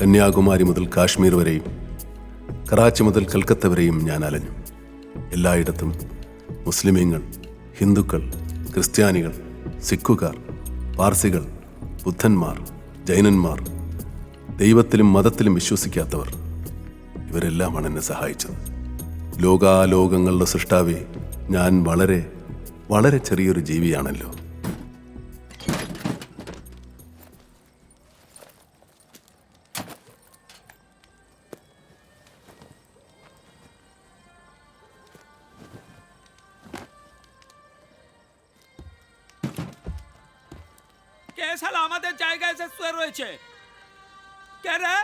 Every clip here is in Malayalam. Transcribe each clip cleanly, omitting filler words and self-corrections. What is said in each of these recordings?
കന്യാകുമാരി മുതൽ കാശ്മീർ വരെയും കറാച്ചി മുതൽ കൽക്കത്ത വരെയും ഞാൻ അലഞ്ഞു. എല്ലായിടത്തും മുസ്ലിമീങ്ങൾ, ഹിന്ദുക്കൾ, ക്രിസ്ത്യാനികൾ, സിഖുകാർ, പാർസികൾ, ബുദ്ധന്മാർ, ജൈനന്മാർ, ദൈവത്തിലും മതത്തിലും വിശ്വസിക്കാത്തവർ, ഇവരെല്ലാമാണ് എന്നെ സഹായിച്ചത്. ലോകാലോകങ്ങളുടെ സൃഷ്ടാവേ, ഞാൻ വളരെ വളരെ ചെറിയൊരു ജീവിയാണല്ലോ. কে শালা আমাদের জায়গায় এসে শুয়ে রয়েছে? কে রে?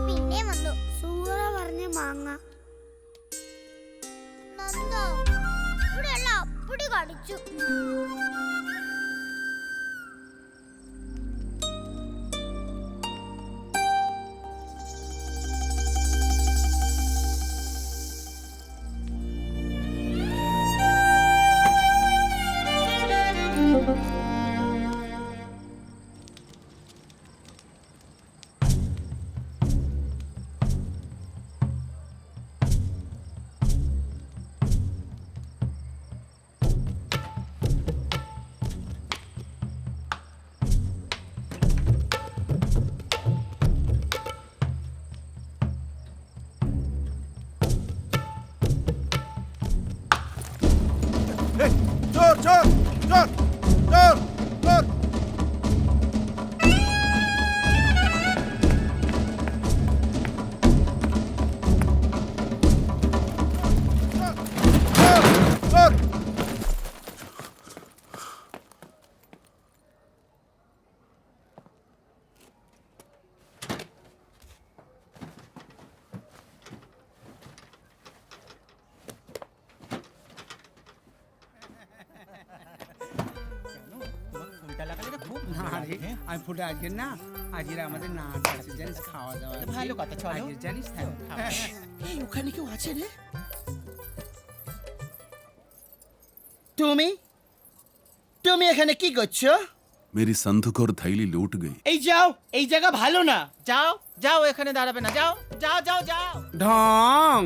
പിന്നെ വന്നു സൂറ പറഞ്ഞ മാങ്ങ നന്ദോ ഇവിടെ എല്ലാം അപ്പടി കടിച്ചു. Dur, dur, dur, dur, dur. Dur. আমি ফুটে আজকে না আজকে আমাদের না জানিস খাওয়া দাওয়া ভালো কথা, চলো। জানিস তো এই ওখানে কেউ আছে রে? তুমি তুমি এখানে কি করছো? मेरी संदूक और थैली लूट गई। এই যাও, এই জায়গা ভালো না। যাও যাও, এখানে দাঁড়াবে না। যাও যাও যাও যাও। ঢং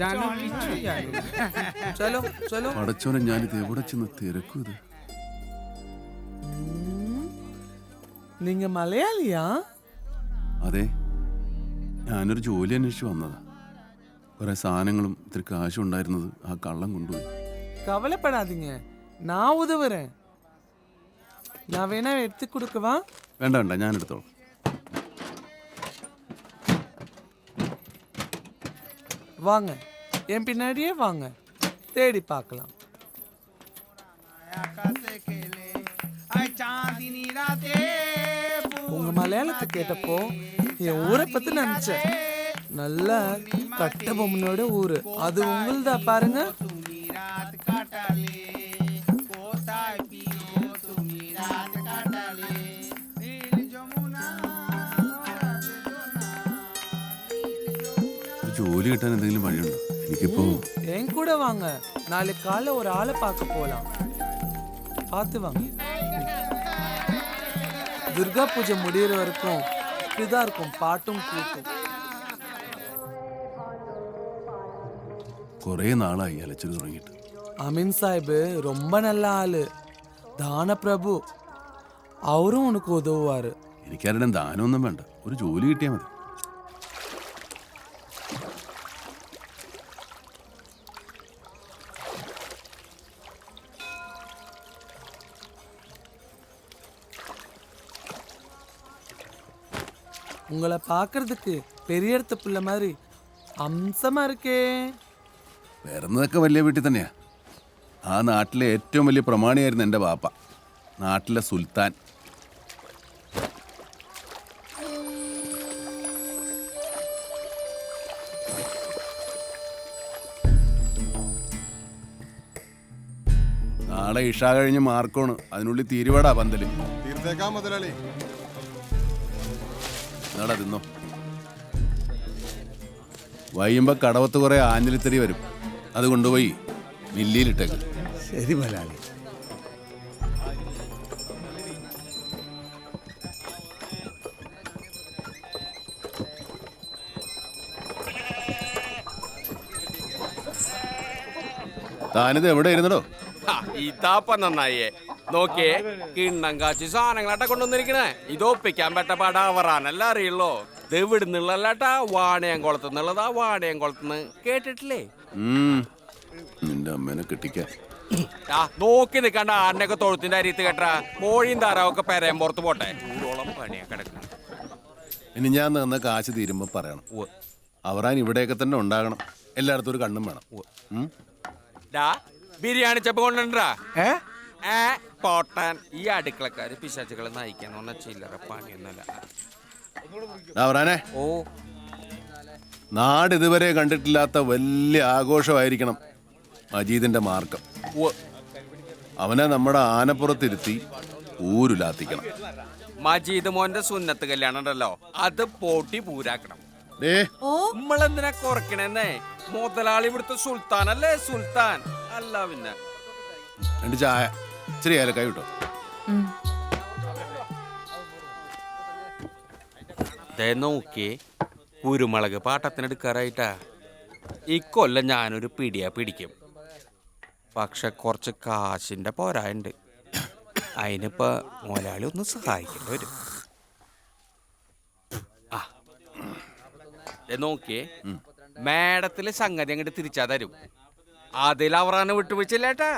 জানো কিছু জানো চলো চলো പടച്ചോനെ, ഞാനിത് എവിടെ ചെന്ന് തിരക്കും ഇത്? நீங்க மலையாளியா? അതെ, ഞാനൊരു ജോലി അന്വേഷിച്ച് വന്നതാ. കുറെ സാധനങ്ങളും ഇത്തിരി കാശും ഉണ്ടായിരുന്നത് ആ കള്ളം കൊണ്ടുപോയി. கவலைப்படாதீங்க, நான் உதவுறேன். நான் வேணா எடுத்து கொடுக்கவா? വേണ്ട വേണ്ട, ഞാൻ എടുത്തോളാം. வாங்க, என் பின்னாடியே வாங்க, தேடி பார்க்கலாம். உங்க மலையாளத்தை கேட்டப்போ என் ஊரை பத்தி நினைச்சேன். நல்ல கட்ட பொம்மனோட ஊரு, அது உங்களுதா பாருங்க. ജോലി കിട്ടാൻ എന്തെങ്കിലും വഴിയുണ്ടോ? എനിക്കിപ്പോ என் கூட வாங்க, நாளைக்கு காலைல ஒரு ஆளை பார்க்க போலாம். பார்த்து வாங்க. துர்கா பூஜை முடியிற வரைக்கும் இப்படிதான் இருக்கும், பாட்டும் கூத்தும். കുറെ നാളായി അലച്ചിട്ട് തുടങ്ങിയിട്ട്. அமீன் சாஹிப் ரொம்ப நல்ல ஆளு, தான பிரபு. அவரும் உனக்கு உதவுவாரு. എനിക്കാരുടെയും ദാനമൊന്നും വേണ്ട, ഒരു ജോലി കിട്ടിയാൽ മതി. உங்களை பார்க்கறதுக்கு பெரிய இடத்து பிள்ளை மாதிரி അംസമാ இருக்கே. വരുന്നതൊക്കെ വലിയ വീട്ടിൽ തന്നെയാ. ആ നാട്ടിലെ ഏറ്റവും വലിയ പ്രമാണിയായിരുന്നു എൻ്റെ ബാപ്പ, നാട്ടിലെ സുൽത്താൻ. നാളെ ഇഷ കഴിഞ്ഞ് മാർക്കോണ്, അതിനുള്ളിൽ തീരുവാടാ പന്തല്. തീർത്തേക്കാം മുതലാളി. നാടാ തിന്നോ. വൈകുമ്പോ കടവത്ത് കുറെ ആഞ്ഞിലിത്തരി വരും, അത് കൊണ്ടുപോയി മില്ലിയിലിട്ടേക്ക്. ശരി മുതലാളി. താനിത് എവിടെ ഇരുന്നടോ? ഇതാപ്പ നന്നായേ. നോക്കിയേ, കിണ്ണം കാച്ചി സാധനങ്ങളാട്ടാ കൊണ്ടുവന്നിരിക്കണേ. ഇത് ഒപ്പിക്കാൻ പറ്റപ്പാട അവറാനല്ല അറിയുള്ളൂ. ഇത് ഇവിടുന്നുള്ളല്ലാട്ടാ, വാണയംകുളത്തുനിന്നുള്ളതാ. വാണയംകുളത്തുനിന്ന് കേട്ടിട്ടില്ലേ? നിന്റെ അമ്മേനെ കെട്ടിക്കാൻ. നോക്കി നിക്കണ്ട, ആടിനൊക്കെ തൊഴുത്തിന്റെ അരിയത്ത് കേട്ടാ. മോഴിയും താറാവൊക്കെ പെരയും പുറത്ത് പോട്ടെ. ചൂടോളം പണിയാ കിടക്കണം. ഇനി ഞാൻ തന്ന കാശ് തീരുമ്പോ പറയണം. അവറാൻ ഇവിടെയൊക്കെ തന്നെ ഉണ്ടാകണം. എല്ലായിടത്തും ഒരു കണ്ണും വേണം. ബിരിയാണി ചെപ്പ് കൊണ്ടുണ്ടാ പോട്ടാൻ. ഈ അടുക്കളക്കാര് പിശാച്ചുകളെ നയിക്കാന്ന് പറഞ്ഞ ചില്ലറ പണിയൊന്നുമല്ല. അവറാനെ, ഓ, നാട് ഇതുവരെ കണ്ടിട്ടില്ലാത്ത വലിയ ആഘോഷമായിരിക്കണം മജീദിന്റെ മാർക്കം. അവനെ നമ്മുടെ ആനപ്പുറത്തിരുത്തി ഊരുലാത്തിക്കണം. മജീദ് മോന്റെ സുന്നത്ത് കല്യാണം ഉണ്ടല്ലോ, അത് പോട്ടി പൂരാക്കണം. നമ്മളെന്തിനാ കുറക്കണെന്നേ? മുതലാളി ഇവിടുത്തെ സുൽത്താനല്ലേ, സുൽത്താൻ അല്ല പിന്നെ. രണ്ട് ചായ, ഇച്ചിരി ഏലക്കായ കിട്ടോ. നോക്കിയേ, കുരുമുളക് പാട്ടത്തിനെടുക്കാറായിട്ടാ. ഇക്കൊല്ലം ഞാനൊരു പിടിയാ പിടിക്കും. പക്ഷെ കുറച്ച് കാശിന്റെ പോരായുണ്ട്. അതിനിപ്പോ മുതലാളി ഒന്ന് സഹായിക്കേണ്ടി വരും. നോക്കിയേ, മേടത്തില് സംഗതി അങ്ങോട്ട് തിരിച്ചാ തരും. അതിൽ അവറാണ് വിട്ടുവീഴ്ചയില്ലേട്ടാ.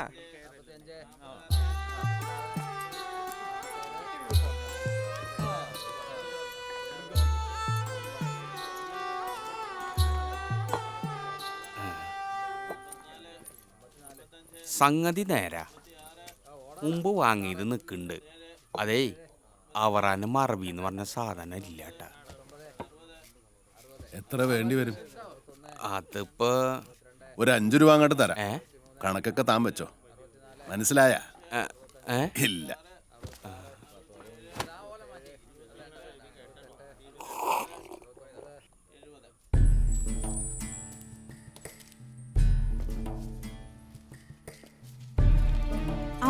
സംഗതി നേരാ, മുമ്പ് വാങ്ങിയത് നിൽക്കുന്നുണ്ട്. അതേ, അവറാന് മറവി എന്ന് പറഞ്ഞ സാധനം ഇല്ലാട്ടാ. എത്ര വേണ്ടി വരും? അതിപ്പോ ഒരു 5 രൂപ അങ്ങോട്ട് തരാം. കണക്കൊക്കെ താൻ വെച്ചോ. മനസ്സിലായ? ഇല്ല.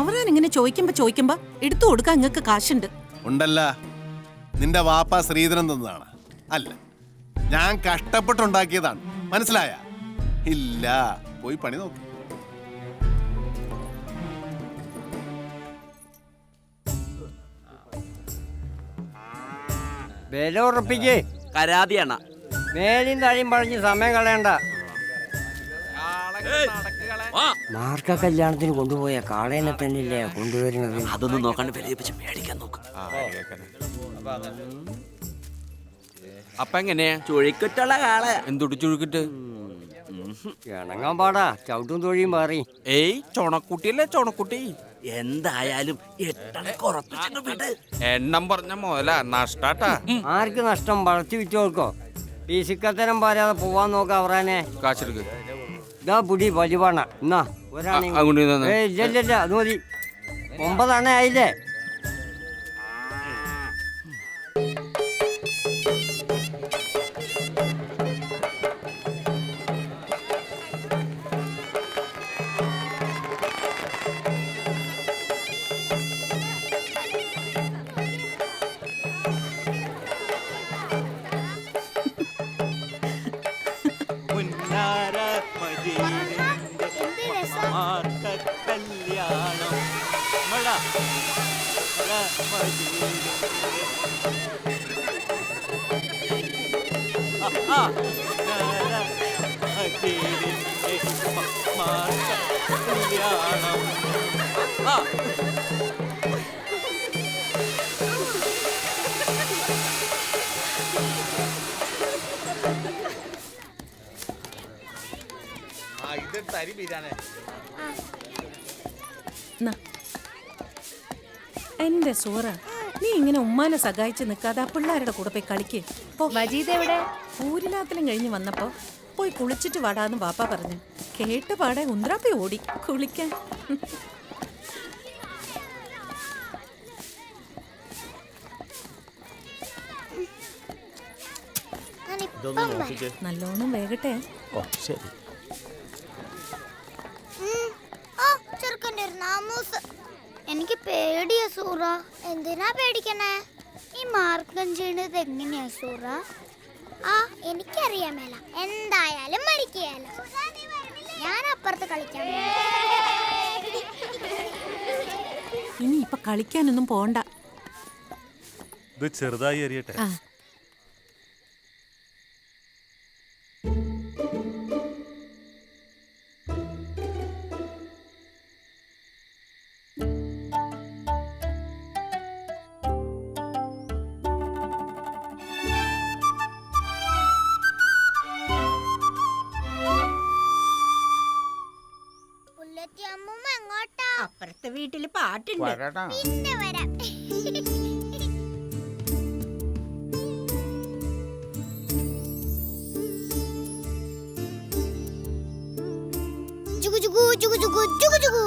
അവരാനിങ്ങനെ ചോദിക്കുമ്പോ എടുത്തു കൊടുക്കാൻ നിങ്ങൾക്ക് കാശുണ്ട്. ഉണ്ടല്ല, നിന്റെ വാപ്പ ശ്രീധരൻ തന്നതാണ്. അല്ല, ഞാൻ കഷ്ടപ്പെട്ടുണ്ടാക്കിയതാണ്. മനസ്സിലായ? ഇല്ല, പോയി പണി നോക്ക്. വില ഉറപ്പിക്കേ. കരാതിയാണ്. മേലും താഴെയും പറഞ്ഞ് സമയം കളയണ്ട. മാർക്ക കല്യാണത്തിന് കൊണ്ടുപോയ കാളേനെ തന്നെയല്ലേ കൊണ്ടുവരുന്നത്? അതൊന്നും നോക്കാണ്ട് വിലയിപ്പിച്ച് മേടിക്കാൻ നോക്കാം. അപ്പൊ എങ്ങനെയാ? ചുഴിക്കിട്ടുള്ള കാള. എന്തൊട്ട് ചുഴിക്കിട്ട്? ഇണങ്ങാൻ പാടാ, ചവിട്ടും തൊഴിയും മാറി. ഏയ്, ചൊണക്കുട്ടിയല്ലേ ചൊണക്കുട്ടി. എന്തായാലും എണ്ണം പറഞ്ഞ മുതലാ നഷ്ടാട്ടാ. ആർക്ക് നഷ്ടം? വളർത്തി വിറ്റോൾക്കോ. പീസിക്കത്തരം പാരാതെ പോവാൻ നോക്കാം അവറാനെ. കാശെടുക്ക്. ഇതാ പുടി വലിവാണ. എന്നാ ഒരാണെ. ഇല്ല, അത് മതി. 9 ആയില്ലേ? എന്റെ സൂറ, നീ ഇങ്ങനെ ഉമ്മാനെ സഹായിച്ച് നിൽക്കാതെ ആ പിള്ളേരുടെ കൂടെ പോയി കളിക്ക്. മജീദ് എവിടെ? ഊരിലാത്തിലും കഴിഞ്ഞ് വന്നപ്പോ പോയി കുളിച്ചിട്ട് വാടാന്ന് പാപ്പ പറഞ്ഞു. കേട്ട് പാടെ ഉന്ദ്രാപ്പി ഓടി കുളിക്കാൻ. നല്ലോണം വേഗട്ടെ. ചെറുക്കൻ്റെ ഒരു നാമൂസ്. എനിക്ക് പേടിയാ സൂറ. എന്തിനാ പേടിക്കണേ? ഈ മാർഗം ചെയ്യണത് എങ്ങനെയാ സൂറ? ആ എനിക്കറിയാൻ മേല. എന്തായാലും മരിക്കുകയല്ല. ഞാൻ അപ്പുറത്ത് കളിക്കാൻ. ഇനി ഇപ്പൊ കളിക്കാനൊന്നും പോണ്ട. ഇത് ചെറുതായി എറിയട്ടെ. അപ്പുറത്തെ വീട്ടില് പാട്ടുണ്ട്. പിന്നെ വരാം. ജുഗു ജുഗു ജുഗു ജുഗു ജുഗു ജുഗു.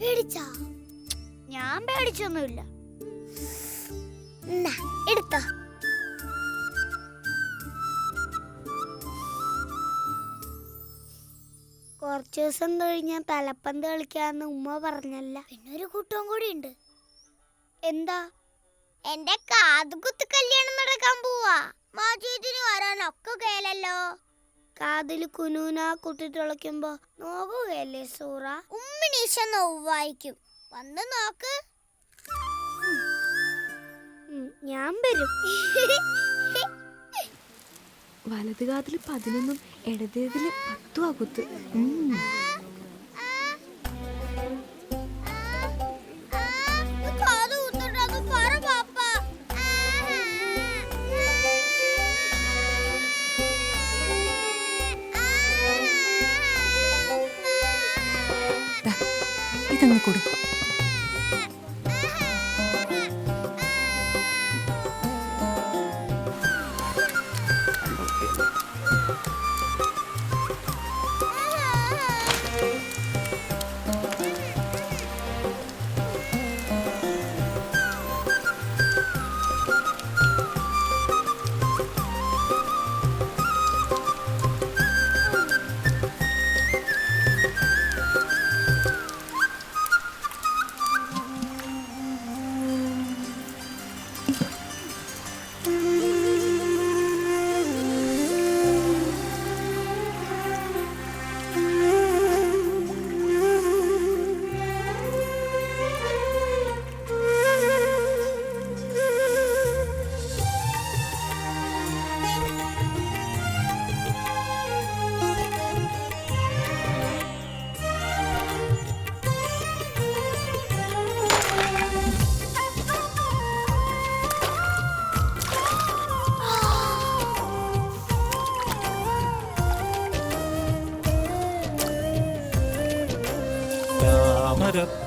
പേടിച്ചാ? ഞാൻ പേടിച്ചൊന്നുമില്ല. എടുത്തോ. കുറച്ചു ദിവസം കഴിഞ്ഞാൽ തലപ്പന്ത് കളിക്കാന്ന് ഉമ്മ പറഞ്ഞല്ല. പിന്നെ ഒരു കൂട്ടവും കൂടി ഉണ്ട്. എന്താ? എന്റെ കാതുകുത്ത് കല്യാണം നടക്കാൻ പോവാ. മാജീദിന് വരാനൊക്കെ കേലല്ലോ. കാതില് കുനൂന കുത്തിട്ട് കളിക്കുമ്പോ നോക്കുകയല്ലേ സൂറ? ഉമ്മിനീശ നോവായിക്കും. വന്ന് നോക്ക്. ഞാൻ വരും. വലത് കാതില് 11 ഇടതേതില് 10 ആകുത്ത്. ഇതങ്ങ് കൊടുക്കും.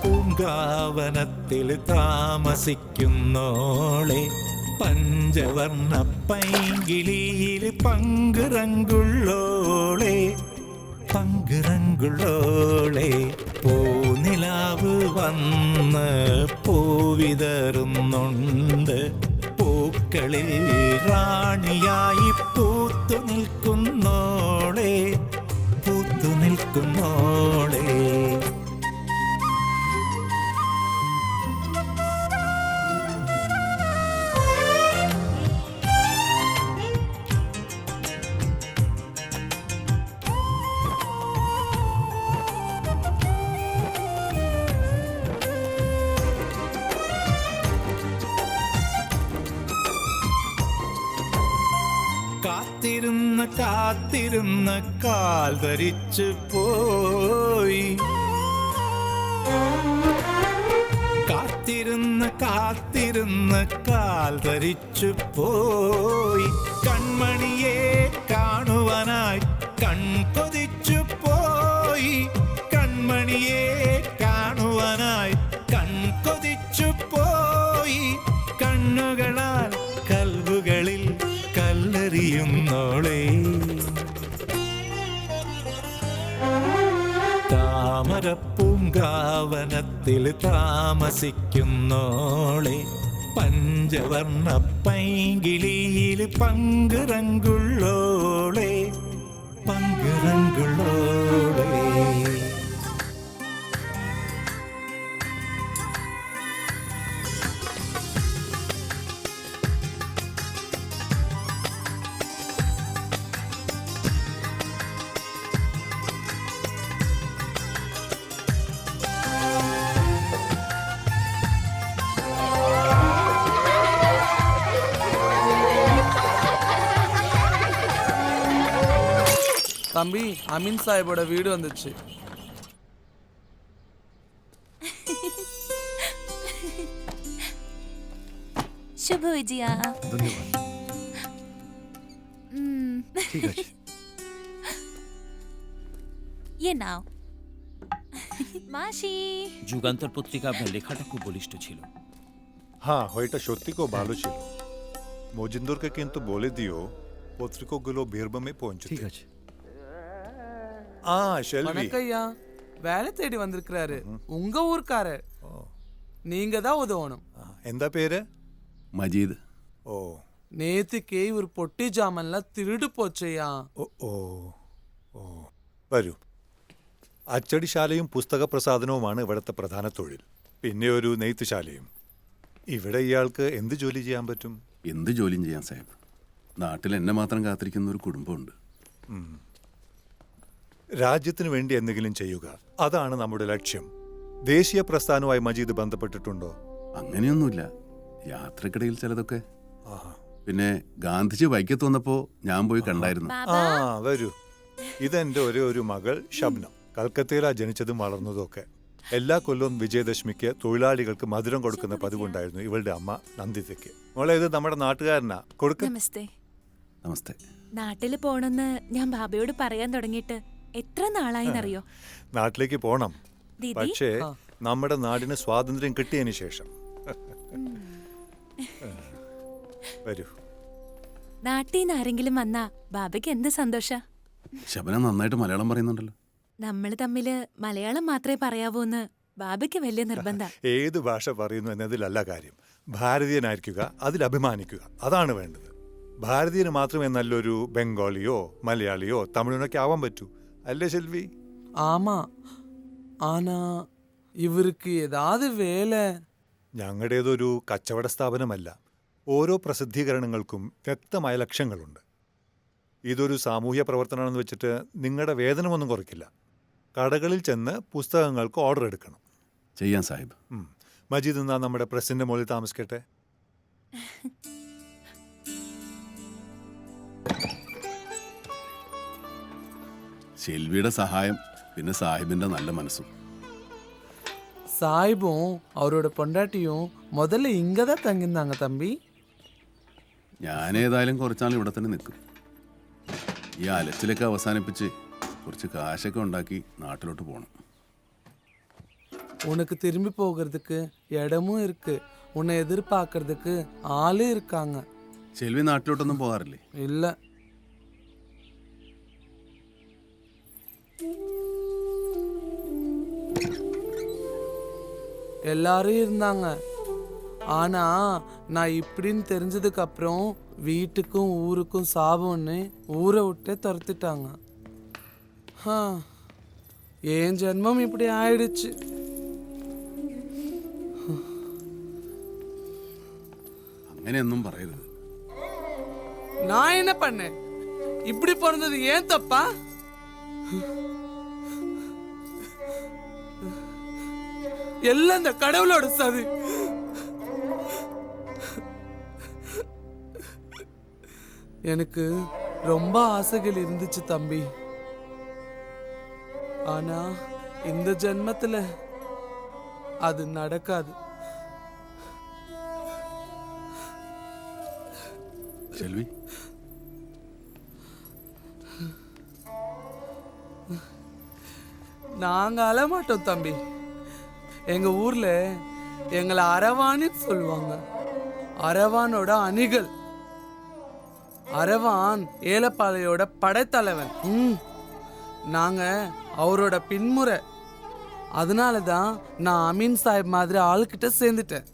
പൂങ്കാവനത്തിൽ താമസിക്കുന്നോളെ പഞ്ചവർണ്ണ പൈങ്കിളിയിൽ പങ്കുറങ്കുള്ളോളെ പങ്കുറങ്കുള്ളോളെ പൂനിലാവ് വന്ന് പൂവിതറുന്നുണ്ട്. പൂക്കളിൽ റാണിയായി പൂത്തു നിൽക്കുന്നോളെ പൂത്തു നിൽക്കുന്നോളെ. കാത്തിരുന്ന് കാത്തിരുന്ന് കാൽ ധരിച്ചു പോയി. കാത്തിരുന്ന് കാത്തിരുന്ന് കാൽ ധരിച്ചു പോയി. കൺമണിയെ കാണുവാനായി കൺകൊതിച്ചു പോയി കൺമണിയെ കാണുവാനായി കൺകൊതിച്ചു പോയി കണ്ണുകളാൽ കൽവുകളിൽ കല്ലെറിയുന്നോളേ താമരപ്പൂങ്കാവനത്തിൽ താമസിക്കുന്നോളെ പഞ്ചവർണ്ണ പൈങ്കിളിയിൽ പങ്കുറങ്കുള്ളോളെ പങ്കുറങ്കുള്ളോളെ தம்பி அமீன் சாஹிபோட வீடு வந்துச்சு. शुभ विजया. ঠিক আছে। ये नाও মাসি। যুগান্তর পত্রিকা আপনার লেখাটা খুব বলিষ্ঠ ছিল। হ্যাঁ, ওইটা সত্যি খুব ভালো ছিল। মজিন্দরকে কিন্তু বলে দিও পত্রিকাগুলো বীরভূমে পৌঁছতে। ঠিক আছে। ஷெல்வி. வணக்கய்யா, வேலை தேடி வந்திருக்கிறாரு. உங்க ஊர்க்காரர். நீங்க தான் உதவணும். എന്താ പേര്? മജീദ്. ഓ, നേത്തിക്ക് ഒരു പൊട്ടി ജാമൻല തിരുട് പോച്ചയ്യാ. ഓ ഓ ഓ, വരൂ. അച്ചടിശാലയും പുസ്തക പ്രസാധനവുമാണ് ഇവിടുത്തെ പ്രധാന തൊഴിൽ. പിന്നെ ഒരു നെയ്ത്തുശാലയും. ഇവിടെ ഇയാൾക്ക് എന്ത് ജോലി ചെയ്യാൻ പറ്റും? എന്ത് ജോലിയും ചെയ്യാൻ സാഹിബ്. നാട്ടിൽ എന്നെ മാത്രം കാത്തിരിക്കുന്ന ഒരു കുടുംബമുണ്ട്. രാജ്യത്തിന് വേണ്ടി എന്തെങ്കിലും ചെയ്യുക, അതാണ് നമ്മുടെ ലക്ഷ്യം. ദേശീയ പ്രസ്ഥാനവുമായി മജീദ് ബന്ധപ്പെട്ടിട്ടുണ്ടോ? അങ്ങനെയൊന്നുമില്ല. യാത്രക്കിടയിൽ ചിലതൊക്കെ. പിന്നെ ഗാന്ധിജി വൈക്കത്ത് വന്നപ്പോ ഞാൻ പോയി കണ്ടായിരുന്നു. വരൂ. ഇതെന്റെ ഒരേ ഒരു മകൾ ഷബ്നം. കൽക്കത്തയിലാ ജനിച്ചതും വളർന്നതും ഒക്കെ. എല്ലാ കൊല്ലവും വിജയദശമിക്ക് തൊഴിലാളികൾക്ക് മധുരം കൊടുക്കുന്ന പതിവുണ്ടായിരുന്നു ഇവളുടെ അമ്മ നന്ദിതയ്ക്ക്. മോളെ, ഇത് നമ്മുടെ നാട്ടുകാരനാ. കൊടുക്ക. നമസ്തേ. നമസ്തേ. നാട്ടില് പോണെന്ന് ഞാൻ ബാബയോട് പറയാൻ തുടങ്ങിയിട്ട് എത്ര നാളായിന്നറിയോ? നാട്ടിലേക്ക് പോണം, ദീദി. പക്ഷേ നമ്മുടെ നാടിന് സ്വാതന്ത്ര്യം കിട്ടിയതിന് ശേഷം. വരൂ. നാട്ടീന്ന് ആരെങ്കിലും വന്നാ ബാബയ്ക്ക് എന്ത് സന്തോഷ. ശബന നന്നായിട്ട് മലയാളം പറയുന്നുണ്ടല്ലോ. നമ്മള് തമ്മില് മലയാളം മാത്രമേ പറയാവൂന്ന് ബാബയ്ക്ക് വലിയ നിർബന്ധ. ഏത് ഭാഷ പറയുന്നു എന്നതിലല്ല കാര്യം. ഭാരതീയനായിരിക്കുക, അതിൽ അഭിമാനിക്കുക, അതാണ് വേണ്ടത്. ഭാരതീയന് മാത്രമേ നല്ലൊരു ബംഗാളിയോ മലയാളിയോ തമിഴിനൊക്കെ ആവാൻ പറ്റൂ, അല്ലേ ഷെൽവി? ആമാ. ആനാ ഇവർക്ക് ഏതാത് വേല. ഞങ്ങളുടേതൊരു കച്ചവട സ്ഥാപനമല്ല. ഓരോ പ്രസിദ്ധീകരണങ്ങൾക്കും വ്യക്തമായ ലക്ഷ്യങ്ങളുണ്ട്. ഇതൊരു സാമൂഹ്യ പ്രവർത്തനമാണെന്ന് വെച്ചിട്ട് നിങ്ങളുടെ വേതനമൊന്നും കുറയ്ക്കില്ല. കടകളിൽ ചെന്ന് പുസ്തകങ്ങൾക്ക് ഓർഡർ എടുക്കണം. ചെയ്യാൻ സാഹിബ്. മജീദ് എന്നാ നമ്മുടെ പ്രസിന്റെ മുകളിൽ താമസിക്കട്ടെ. ഷെൽവിയുടെ സഹായം, പിന്നെ സാഹിബിന്റെ നല്ല മനസ്സും. സാഹിബും അവരോட പൊണ്ടാട്ടിയും முதல்ல ഇങ്ങதான் തങ്ങിന്നാങ്ക തമ്പി. ഞാനേതായാലും കുറച്ചാൾ ഇവിടെ തന്നെ നിൽക്കും. ഈ അലച്ചിലൊക്കെ അവസാനിപ്പിച്ച് കുറച്ച് കാശൊക്കെ ഉണ്ടാക്കി നാട്ടിലോട്ട് പോകണം. உனக்கு திரும்பி போகிறதுக்கு இடமும் இருக்கு. உன்னை எதிர்பார்க்கறதுக்கு ஆளு இருக்காங்க. ഷെൽവി നാട്ടിലോട്ടൊന്നും പോകാറില്ലേ? இல்ல. எல்லாரும் இருந்தாங்க. ஆனா நான் இப்படின்னு தெரிஞ்சதுக்கு அப்புறம் வீட்டுக்கும் ஊருக்கும் சாபம்னு ஊரை விட்டே துரத்திட்டாங்க. என் ஜென்மம் இப்படி ஆயிடுச்சு. അങ്ങനെയൊന്നും പറയരുത്. நான் என்ன பண்ணேன்? இப்படி பிறந்தது ஏன் தப்பா? எல்லாம் இந்த கடவுளோட சதி. எனக்கு ரொம்ப ஆசைகள் இருந்துச்சு தம்பி. ஆனா இந்த ஜென்மத்துல அது நடக்காது. ഷെൽവി, நாங்க அழமாட்டோம் தம்பி. எங்க ஊர்ல எங்களை அரவான்னு சொல்லுவாங்க. அரவானோட அணிகள். அரவான் ஏலப்பாளையோட படைத்தலைவன். நாங்க அவரோட பின்முறை. அதனால தான் நான் அமீன் சாஹிப் மாதிரி ஆளுக்கிட்ட சேர்ந்துட்டேன்.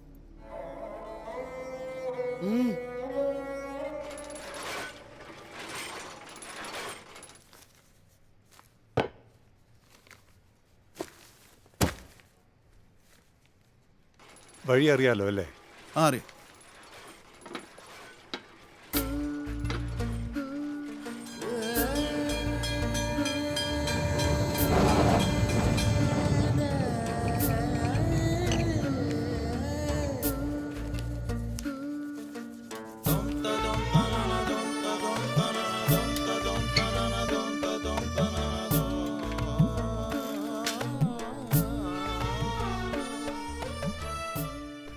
വഴി അറിയാലോ അല്ലേ? അറിയാം.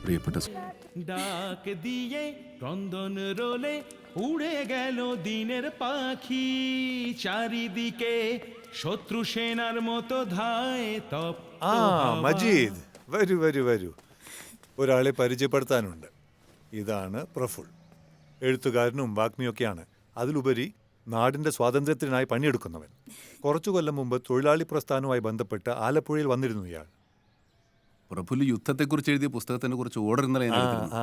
প্রিয়പ്പെട്ട ডাক দিয়ে ক্রন্দন রোলে উড়ে গেল দিনের পাখি, চারিদিকে শত্রু সেনার মতো ধায় তপ্ত ആ മജീദ്, വരൂ വരൂ വരൂ. ഒരാളെ പരിചയപ്പെടുത്താനുണ്ട്. ഇതാണ് പ്രഫുൾ. എഴുത്തുകാരനും വാഗ്മിയൊക്കെയാണ്. അതിലുപരി നാടിന്റെ സ്വാതന്ത്ര്യത്തിനായി പണിയെടുക്കുന്നവൻ. കുറച്ചു കൊല്ലം മുമ്പ് തൊഴിലാളി പ്രസ്ഥാനവുമായി ബന്ധപ്പെട്ട് ആലപ്പുഴയിൽ വന്നിരുന്നു ഇയാൾ. പ്രഫുൽ യുദ്ധത്തെക്കുറിച്ച് എഴുതിയ പുസ്തകത്തിനെ കുറിച്ച് ഓർഡർ ഇന്നലെ ഞാൻ എടുത്തിരുന്നു.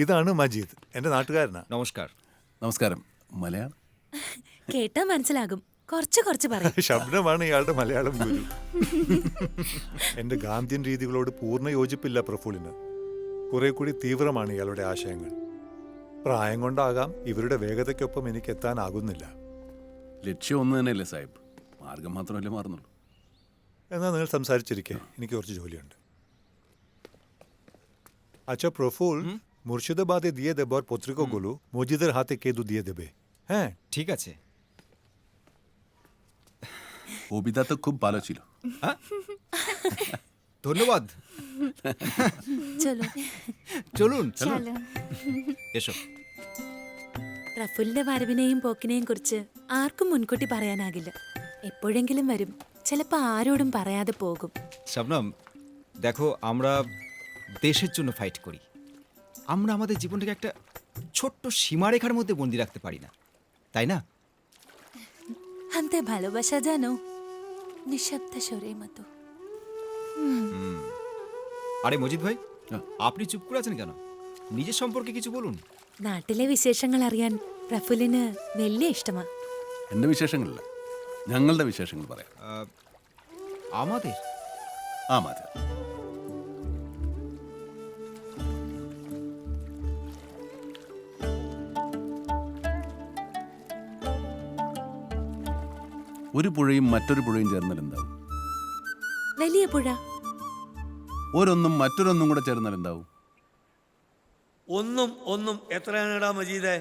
ഇതാണ് മജീദ്, എന്റെ നാട്ടുകാരനാ. നമസ്കാരം. നമസ്കാരം. മലയാളം കേട്ടാ മനസ്സിലാകും. കുറച്ച് പറയും. ശബ്ദമാണ് ഇയാളുടെ മലയാളം ഗുരു. എന്റെ ഗാന്ധിയൻ രീതികളോട് പൂർണ്ണ യോജിപ്പില്ല പ്രഫുലിന്. കുറെ കൂടി തീവ്രമാണ് ഇയാളുടെ ആശയങ്ങൾ. പ്രായം കൊണ്ടാകാം ഇവരുടെ വേഗതയ്ക്കൊപ്പം എനിക്ക് എത്താനാകുന്നില്ല. ലക്ഷ്യം ഒന്ന് തന്നെയല്ലേ സാഹിബ്, മാർഗം മാത്രമല്ലേ മാറുന്നുള്ളൂ. എന്നാൽ നിങ്ങൾ സംസാരിച്ചിരിക്കെ, എനിക്ക് കുറച്ച് ജോലിയുണ്ട്. আচ্ছা প্রফুল, মুর্শিদাবাদে দিয়ে দেবার পত্রিকাগুলো মজিদের হাতে কেদু দিয়ে দেবে। হ্যাঁ ঠিক আছে। কবিতা তো খুব ভালো ছিল। ধন্যবাদ। চলুন এসো। റഫുലിന്റെ വരവിനെയും പോക്കിനെയും കുറിച്ച് ആർക്കും മുൻകൂട്ടി പറയാനാകില്ല. എപ്പോഴെങ്കിലും വരും, ചിലപ്പോൾ ആരോടും പറയാതെ പോകും. শবনম, দেখো আমরা দেশের জন্য ফাইট করি। আমরা আমাদের জীবনটাকে একটা ছোট্ট সীমারেখার মধ্যে বন্দি রাখতে পারি না, তাই না? হান্তে ভালোবাসা জানো, নিঃশব্দ স্বরের মতো। আরে মজিদ ভাই, আপনি চুপ করে আছেন কেন? নিজের সম্পর্কে কিছু বলুন। നാട്ടിലെ വിശേഷങ്ങൾ അറിയാൻ റഫുലിന് വലിയ ഇഷ്ടമാ. എൻ്റെ വിശേഷങ്ങളില്ല, ഞങ്ങളുടെ വിശേഷങ്ങൾ പറയാം. আমাদের আমাদের ഒരു പുഴയും മറ്റൊരു പുഴയും ചേർന്നാൽ എന്താവും? വലിയ പുഴ. ഒരൊന്നും മറ്റൊരൊന്നും കൂടെ ചേർന്നാൽ എന്താവും? ഒന്നും എത്രയാണെടാ മജീദേ?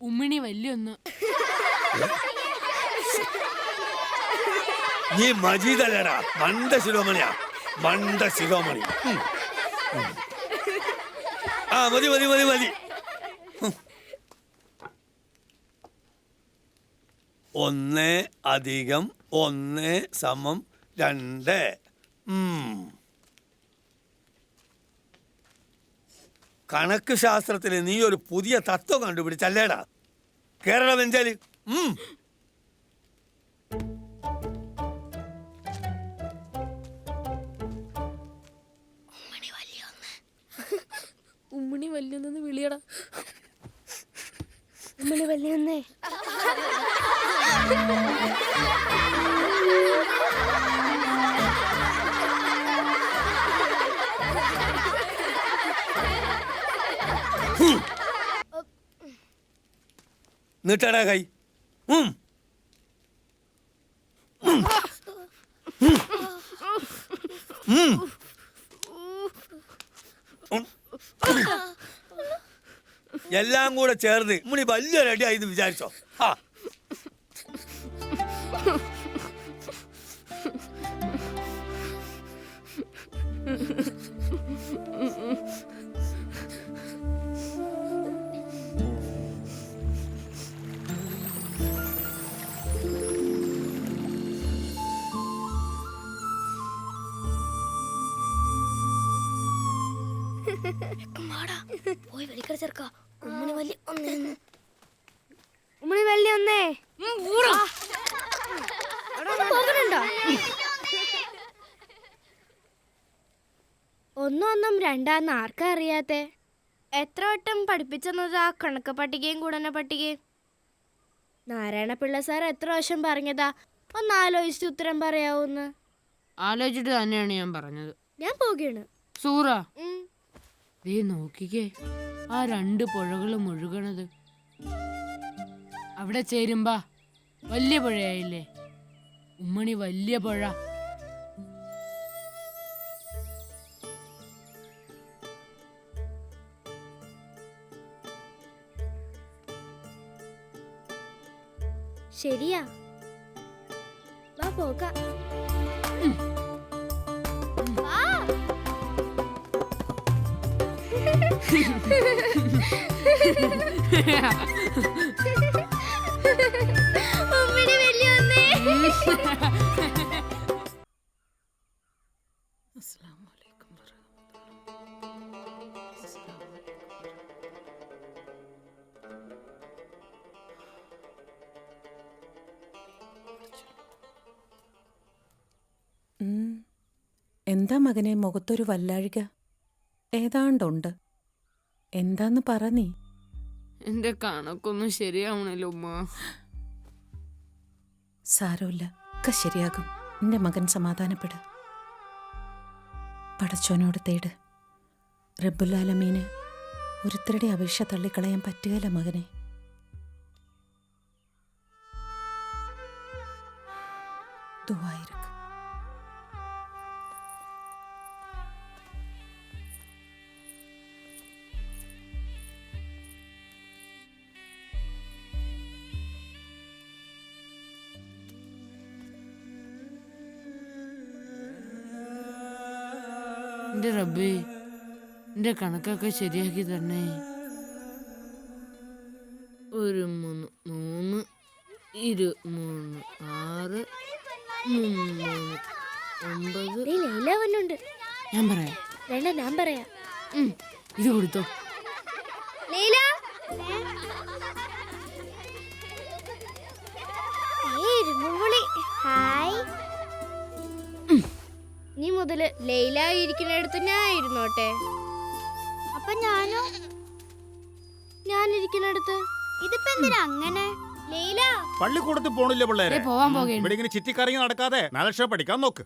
ഉമ്മിണി വലിയൊന്ന്. നീ മജീദല്ലടാ, മണ്ട ശിരോമണിയാ, മണ്ട ശിരോമണി. ആ മതി മതി മതി മതി. 1 + 1 = 2. കണക്ക് ശാസ്ത്രത്തിൽ നീ ഒരു പുതിയ തത്വം കണ്ടുപിടിച്ചല്ലേടാ കേരള വെഞ്ചാല്? ഉമ്മിണി വലിയൊന്നു വിളിയടാ. ഉമ്മിണി വലിയൊന്നേ. നീട്ടടാ കൈ. എല്ലാം കൂടെ ചേർന്ന് മുനി വലിയൊരു അടി ആയി വിചാരിച്ചോ? പോയി വെളിക്കട ചേർക്ക. ഉമ്മണി വലിയ ഒന്നേ. ഉമ്മണി വലിയ ഒന്നേ. പോകണുണ്ടോ? ഒന്നും രണ്ടാന്ന് ആർക്കാ അറിയാത്തെ? എത്ര വട്ടം പഠിപ്പിച്ചെന്നതാ കണക്ക് പട്ടികയും ഗുണന പട്ടികയും? നാരായണ പിള്ള സാർ എത്ര വർഷം പറഞ്ഞതാ ഒന്ന് ആലോചിച്ച് ഉത്തരം പറയാവൂന്ന്? ആലോചിച്ചിട്ട് തന്നെയാണ് ഞാൻ പറഞ്ഞത്. ഞാൻ പോവുകയാണ്. സൂറ, ദേ നോക്കിക്കേ, ആ 2 പുഴകളും ഒഴുകണത്. അവിടെ ചേരുമ്പാ വലിയ പുഴയായില്ലേ? ഉമ്മണി വലിയ പുഴ. ശരിയാ, വാ പോകാം. ഉമ്മണി വലിയ ഒന്നേ. എന്താ മകനെ മുഖത്തൊരു വല്ലാഴിക? ഏതാണ്ടുണ്ട്. എന്താന്ന് പറ നീ. എന്റെ കണക്കൊന്നും ശരിയാവണല്ലോ ഉമ്മ. സാരമില്ല, ഒക്കെ ശരിയാകും. എന്റെ മകൻ സമാധാനപ്പെട. പടച്ചോനോട് തേട്. റബ്ബുലാലമീന് ഒരുത്തരുടെ അപേക്ഷ തള്ളിക്കളയാൻ പറ്റുകയില്ല മകനെ. ദുആയിരിക്കും. എന്റെ റബ്ബേ, എന്റെ കണക്കൊക്കെ ശരിയാക്കി തന്നെ. 1 3 3 2 3 6 3 9. ഞാൻ പറയാം. വേണ്ട, ഞാൻ പറയാം. ഇത് കൊടുത്തോ. നീ മുതല് ലൈല ഇരിക്കുന്നിടത്ത് ഞാൻ ഇരുന്നോട്ടെ. അപ്പൊ ഞാനോ? ഞാനിരിക്കുന്നിടത്ത്. ഇതിപ്പോ എന്തിനാ അങ്ങനെ? ലൈല പള്ളിക്കൂടത്തിൽ പോണില്ലേ പിള്ളേരെ? പോവാൻ പോകേണ്ട. ഇവിടെ ഇങ്ങനെ ചുറ്റിക്കറങ്ങി നടക്കാതെ നാലക്ഷരം പഠിക്കാൻ നോക്ക്.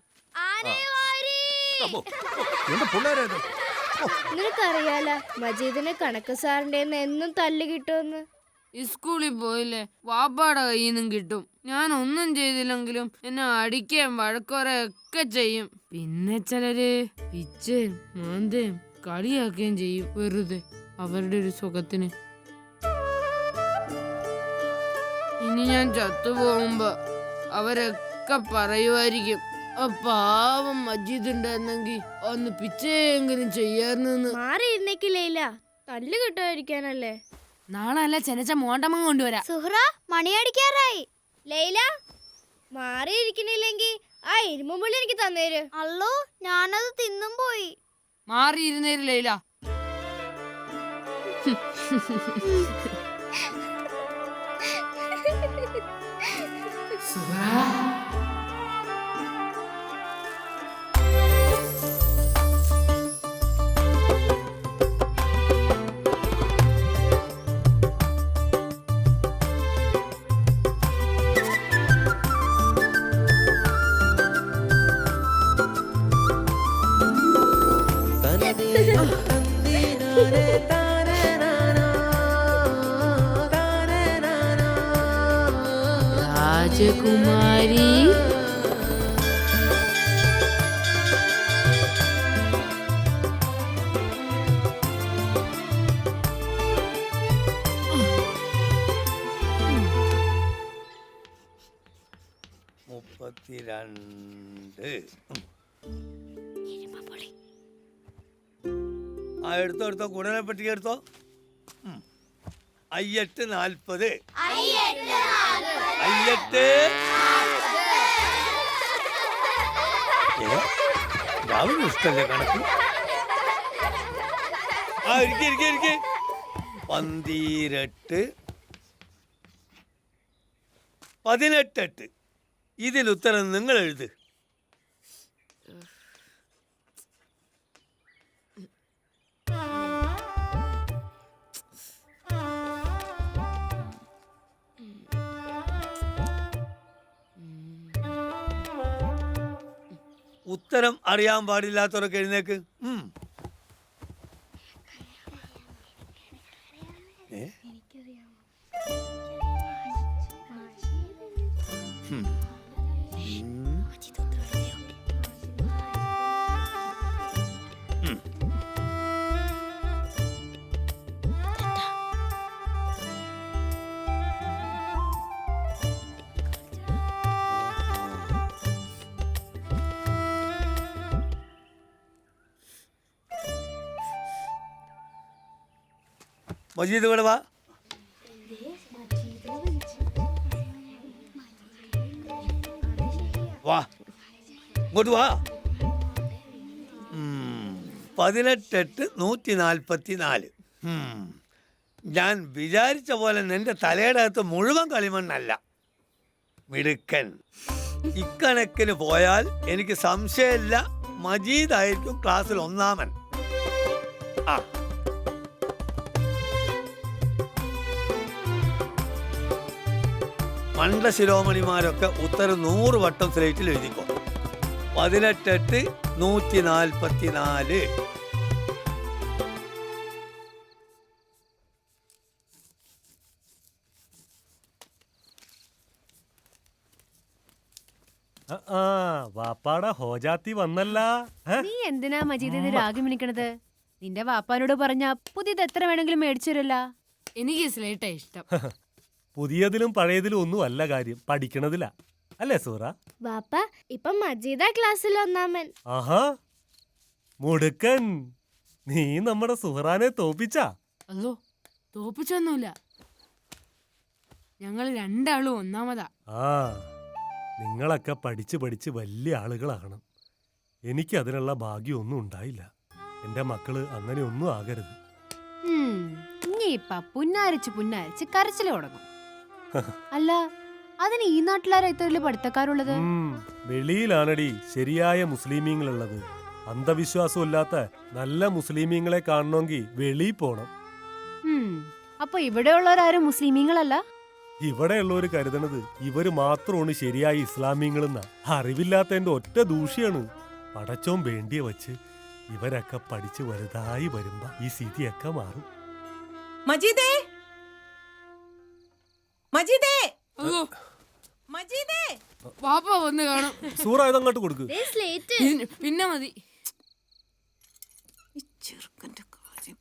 നിനക്കറിയാല മജീദിന് കണക്ക് സാറിന്റെ എന്നും തല്ല് കിട്ടുമെന്ന്. സ്കൂളിൽ പോയില്ലേ, വാപ്പാടെ കയ്യിൽ നിന്നും കിട്ടും. ഞാൻ ഒന്നും ചെയ്തില്ലെങ്കിലും എന്നെ അടിക്കുകയും വഴക്കുറയൊക്കെ ചെയ്യും. പിന്നെ ചിലര് പിച്ചയും മാന്തയും കളിയാക്കുകയും ചെയ്യും, വെറുതെ അവരുടെ ഒരു സുഖത്തിന്. ഇനി ഞാൻ ചത്തുപോകുമ്പോ അവരൊക്കെ പറയുമായിരിക്കും, ആ പാവം മജീദ് ഉണ്ടായിരുന്നെങ്കിൽ ഒന്ന് പിച്ചയെങ്കിലും ചെയ്യാറുന്ന്. മാറിയിരുന്നേക്കില്ല, തല്ല് കിട്ടാതിരിക്കാനല്ലേ. നാളെ അല്ല ചെനച്ച മോണ്ടമ്മ കൊണ്ടുവരാം. സുഹ്റ, മണിയടിക്കാറായി. ലൈല മാറിയിരിക്കണില്ലെങ്കിൽ ആ ഇരുമ്പുള്ളി എനിക്ക് തന്നേര്. അല്ലോ, ഞാനത് തിന്നും പോയി. മാറിയിരുന്നേര് ലൈല. രാജകുമാരി, എടുത്തോ ഗുണനെ പറ്റി എടുത്തോ. 8 40. രാവിലെ ഇഷ്ടല്ലേ കണക്ക്? ആ ഇരിക്കെ 18 ഇതിനുത്തരം നിങ്ങൾ എഴുത്. ഉത്തരം അറിയാൻ പാടില്ലാത്തവരൊക്കെ എഴുന്നേക്ക്. മജീദ് ഇവിടെ വാ. വാ ഇങ്ങോട്ട് വാ. 18 144. ഞാൻ വിചാരിച്ച പോലെ നിന്റെ തലയുടെ അകത്ത് മുഴുവൻ കളിമണ്ണല്ല. മിടുക്കൻ. ഇക്കണക്കിന് പോയാൽ എനിക്ക് സംശയമില്ല മജീദ് ആയിരിക്കും ക്ലാസ്സിൽ ഒന്നാമൻ. ആ മണ്ഡല ശിരോമണിമാരൊക്കെ ഉത്തരം 100 വട്ടം സ്ലേറ്റിൽ എഴുതിക്കോ. 18 144. വാപ്പാടെ ഹോജാത്തി വന്നല്ല. നീ എന്തിനാ മജീദിന് രാഗം വിളിക്കണത്? നിന്റെ വാപ്പാനോട് പറഞ്ഞ പുതിയത് എത്ര വേണമെങ്കിലും മേടിച്ചു തരല്ല. എനിക്ക് സ്ലേറ്റാ ഇഷ്ടം. പുതിയതിലും പഴയതിലും ഒന്നും അല്ല കാര്യം, പഠിക്കണതിലാ അല്ലേ സൂറ? ബാപ്പ ഇപ്പൊ മജീദ ക്ലാസ്സിൽ ഒന്നാമൻ. ആഹാ മുടുക്കൻ. നീ നമ്മുടെ സുഹറാനെ തോപ്പിച്ചാ? അല്ലോ തോപ്പിച്ചൊന്നുമില്ല, ഞങ്ങൾ രണ്ടാളും ഒന്നാമതാ. ആ നിങ്ങളൊക്കെ പഠിച്ച് പഠിച്ച് വലിയ ആളുകളാകണം. എനിക്ക് അതിനുള്ള ഭാഗ്യമൊന്നും ഉണ്ടായില്ല. എൻ്റെ മക്കള് അങ്ങനെ ഒന്നും ആകരുത്. ഇനിയിപ്പ പുന്നാരിച്ച് കരച്ചില് തുടങ്ങും. അല്ല അതിന് ഈ നാട്ടിലാരാ ഇത്ര വലിയ പഠിത്തക്കാരുള്ളത്? വെളിയിലാണടി ശരിയായ മുസ്ലിമീങ്ങളുള്ളത്. അന്ധവിശ്വാസമില്ലാത്ത നല്ല മുസ്ലിമീങ്ങളെ കാണണമെങ്കിൽ വെളിയിൽ പോണം. അപ്പൊ ഇവിടെയുള്ളവരാരും മുസ്ലിമീങ്ങളല്ല? ഇവിടെയുള്ളവര് കരുതണത് ഇവര് മാത്രമാണ് ശരിയായ ഇസ്ലാമീങ്ങളെന്ന. അറിവില്ലാത്തതിന്റെ ഒറ്റ ദൂഷ്യാണ്. പടച്ചോൻ വേണ്ടിയ വച്ച് ഇവരൊക്കെ പഠിച്ച് വലുതായി വരുമ്പോ ഈ സ്ഥിതിയൊക്കെ മാറും. മജീദേ, മജീദേ, മജീദേ, വാപ്പ വന്ന് കാണും. സൂറ ഇതങ്ങോട്ട് കൊടുക്ക്. പിന്നെ മതി. ചെറുക്കന്റെ കാര്യം.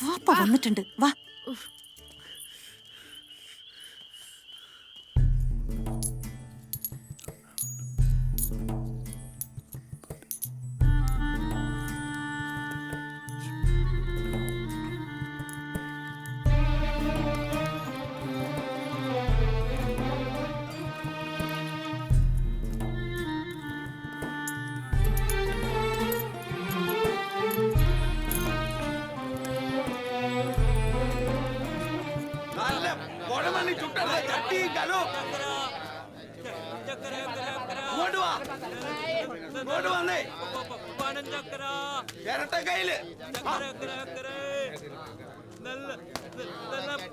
വാപ്പ വന്നിട്ടുണ്ട്, വാ.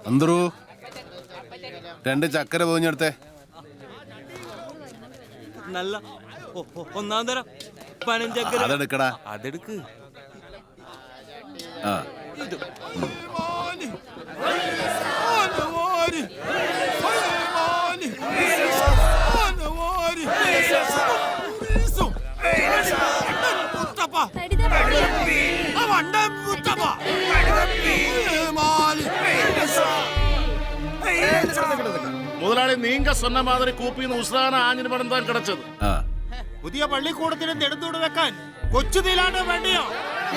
അന്തരൂ 2 ചക്കര പോഞ്ഞെടുത്തേ. നല്ല ഒന്നാം തരം പനഞ്ചക്കര. അതെടുക്കടാ. അതെടുക്ക്. ആ முதலாளி நீங்க சொன்ன மாதிரி கூப்பின்னு உஸ்ரான ஆஞ்சு படம் தான் கிடைச்சது. പുതിയ പള്ളിക്കൂടത്തിന് നെടുന്തൂട് വെക്കാൻ കൊച്ചു തീലാണ്ട് വേണ്ടിയോ?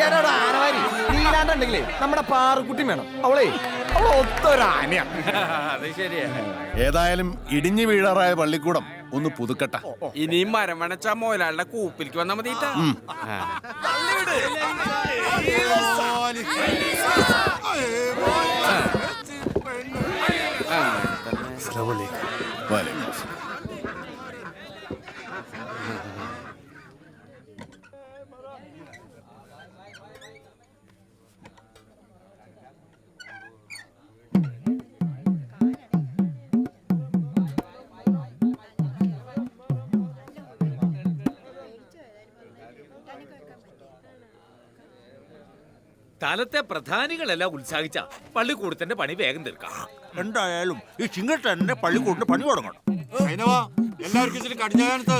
എടാ ആനവാരി നീലാണ്ടുണ്ടെങ്കിലേ നമ്മുടെ പാറുക്കുട്ടി വേണം. അവൾ ഒത്തൊരാനയാണ്. അത് ശരിയാ. ഏതായാലും ഇടിഞ്ഞു വീഴാറായ പള്ളിക്കൂടം ഒന്ന് പുതുക്കട്ട. ഇനിയും മരം വണച്ച മോലാളുടെ കൂപ്പിലേക്ക് വന്നാ മതിട്ടാ. സ്ഥലത്തെ പ്രധാനികളെല്ലാം ഉത്സാഹിച്ച പള്ളിക്കൂടത്തിന്റെ പണി വേഗം തീർക്കാം. എന്തായാലും ഈ ചിങ്ങട്ടന്നെ പള്ളിക്കൂട്ടിന് പണി തുടങ്ങണം. എല്ലാവർക്കും ഇച്ചിരി കടിഞ്ഞാനത്ത്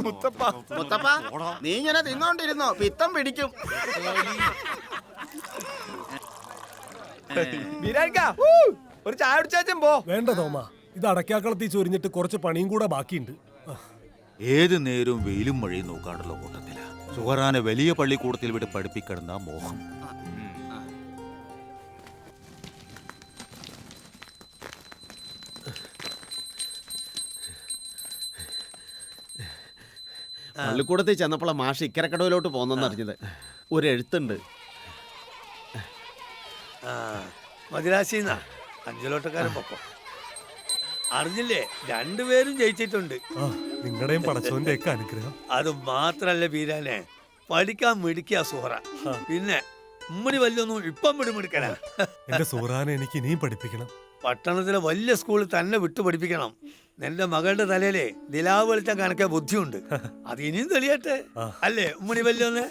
മുത്തപ്പ നീ ഇങ്ങനെ തിന്നോണ്ടിരുന്നോ, പിത്തം പിടിക്കും. ഒരു ചായ കുടിച്ചാച്ചും പോ. വേണ്ട തോമ, ഇത് അടയ്ക്കാക്കളത്തി ചൊരിഞ്ഞിട്ട് കുറച്ച് പണിയും കൂടെ ബാക്കിയുണ്ട്. ഏത് നേരവും വെയിലും മഴയും നോക്കാണ്ടുള്ള കൂട്ടത്തില സുഹറാനെ വലിയ പള്ളിക്കൂടത്തിൽ വിട്ട് പഠിപ്പിക്കണമെന്ന മോഹം. പള്ളിക്കൂടത്തിൽ ചെന്നപ്പോൾ മാഷ് ഇക്കരക്കടവിലോട്ട് പോന്നെന്ന് അറിഞ്ഞത്. ഒരു എഴുത്തുണ്ട്. മദിരാശിന്നാ അഞ്ചലോട്ടക്കാരൻ പൊക്കം. അറിഞ്ഞില്ലേ, രണ്ടുപേരും ജയിച്ചിട്ടുണ്ട്. നിങ്ങളുടെയും പടച്ചോന്റെ ഒക്കെ അനുഗ്രഹം. അത് മാത്രല്ല ബീരാനെ, പഠിക്കാൻ മിടിക്കുക സുഹറ. പിന്നെ ഉമ്മണി വല്ലൊന്നും ഇപ്പം മിടുമിടുക്കനാ. എന്റെ സുഹറാനെ എനിക്ക് ഇനിയും പഠിപ്പിക്കണം. പട്ടണത്തിലെ വലിയ സ്കൂളിൽ തന്നെ വിട്ടു പഠിപ്പിക്കണം. നിന്റെ മകളുടെ തലയിലെ നിലാവ് വെളിച്ചം കണക്കെ ബുദ്ധിയുണ്ട്. അത് ഇനിയും തെളിയട്ടെ, അല്ലേ ഉമ്മണി വല്യൊന്ന്?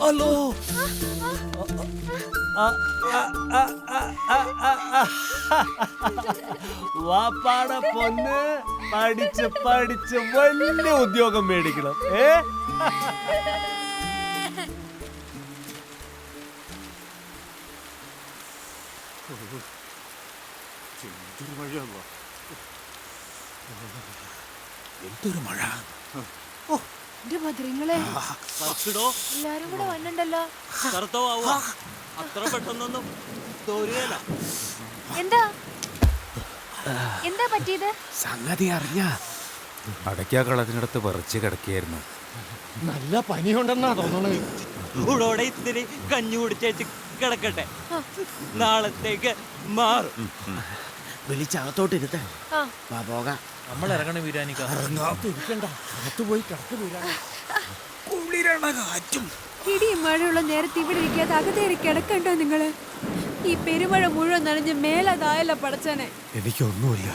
ഹലോ, വാപ്പാടെ പൊന്ന് പഠിച്ച് പഠിച്ച് വലിയ ഉദ്യോഗം മേടിക്കണം. എന്തൊരു മഴ! എല്ലാരും കൂടെ വന്നിണ്ടല്ലോ. അത്ര പെട്ടെന്നൊന്നും എന്താ എന്താ പറ്റിയത്? സംഗതി അറിഞ്ഞ അടയ്ക്കാക്കളത്തിനടുത്ത് പറിച്ച് കിടക്കുകയായിരുന്നു. നല്ല പനിയുണ്ടെന്നാ തോന്നണത്. ചൂടോടെ ഇത്തിരി കഞ്ഞി കുടിച്ചേച്ച് കിടക്കട്ടെ, നാളത്തേക്ക് മാറും. വിളിച്ചകത്തോട്ട് ഇരുത്തേ. പോകാം. നമ്മൾ ഇറങ്ങണ വീരാനിക്ക. പോയി കിടക്ക് വീരാൻ. ഇടിയും മഴയുള്ള നേരത്തെ ഇവിടെ ഇരിക്കാതെ അകത്തേറി കിടക്കണ്ടോ നിങ്ങള്? ഈ പെരുമഴ മുഴുവൻ നനഞ്ഞ് മേലതായല്ല പടച്ചനെ. എനിക്കൊന്നുമില്ല,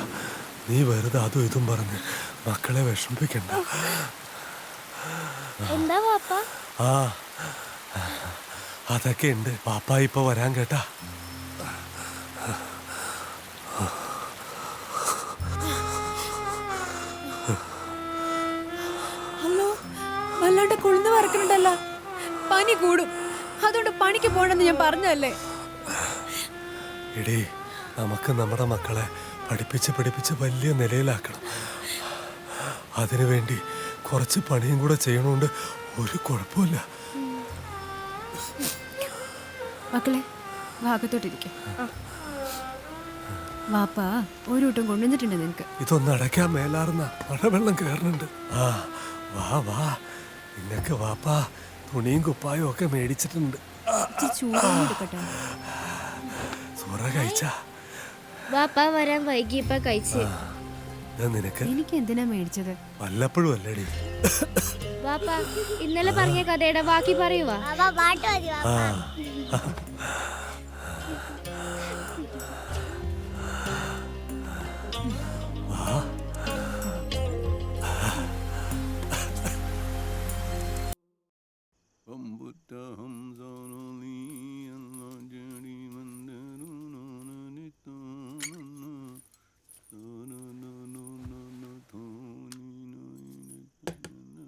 നീ വെറുതെ അതും ഇതും പറഞ്ഞ് മക്കളെ വിഷമിപ്പിക്കണ്ട. എന്താ പാപ്പ? ആ അതൊക്കെ ഉണ്ട്. പാപ്പ ഇപ്പൊ വരാൻ കേട്ടാ. ഹലോ, വല്ലാണ്ട് കുളിന്ന് പറക്കുന്നുണ്ടല്ലോ. പനി കൂടും, അതുകൊണ്ട് പണിക്ക് പോണെന്ന് ഞാൻ പറഞ്ഞല്ലേ. എടീ, നമുക്ക് നമ്മുടെ മക്കളെ പഠിപ്പിച്ച് പഠിപ്പിച്ച് വലിയ നിലയിലാക്കണം. അതിനുവേണ്ടി കുറച്ച് പണിയും കൂടെ ചെയ്യണോണ്ട് ഒരു കുഴപ്പമില്ല. മക്കളെ ഭാഗത്തോട്ടിരിക്കും. വാപ്പ ഒരു കൂട്ടം കൊണ്ടുവന്നിട്ടുണ്ട് നിനക്ക്. ഇതൊന്ന് അടയ്ക്കാൻ മേലാർന്ന മഴവെള്ളം കയറുന്നുണ്ട്. ആ വാ വാ, നിനക്ക് വാപ്പാ തുണിയും കുപ്പായും ഒക്കെ മേടിച്ചിട്ടുണ്ട്. സൂറ കഴിച്ചാ? വാപ്പ വരാൻ വൈകി ഇപ്പൊ കഴിച്ച്. നിനക്ക് എനിക്ക് എന്തിനാ മേടിച്ചത്? വല്ലപ്പോഴും അല്ലടി. വാപ്പ ഇന്നലെ പറഞ്ഞ കഥയുടെ ബാക്കി പറയുവാ.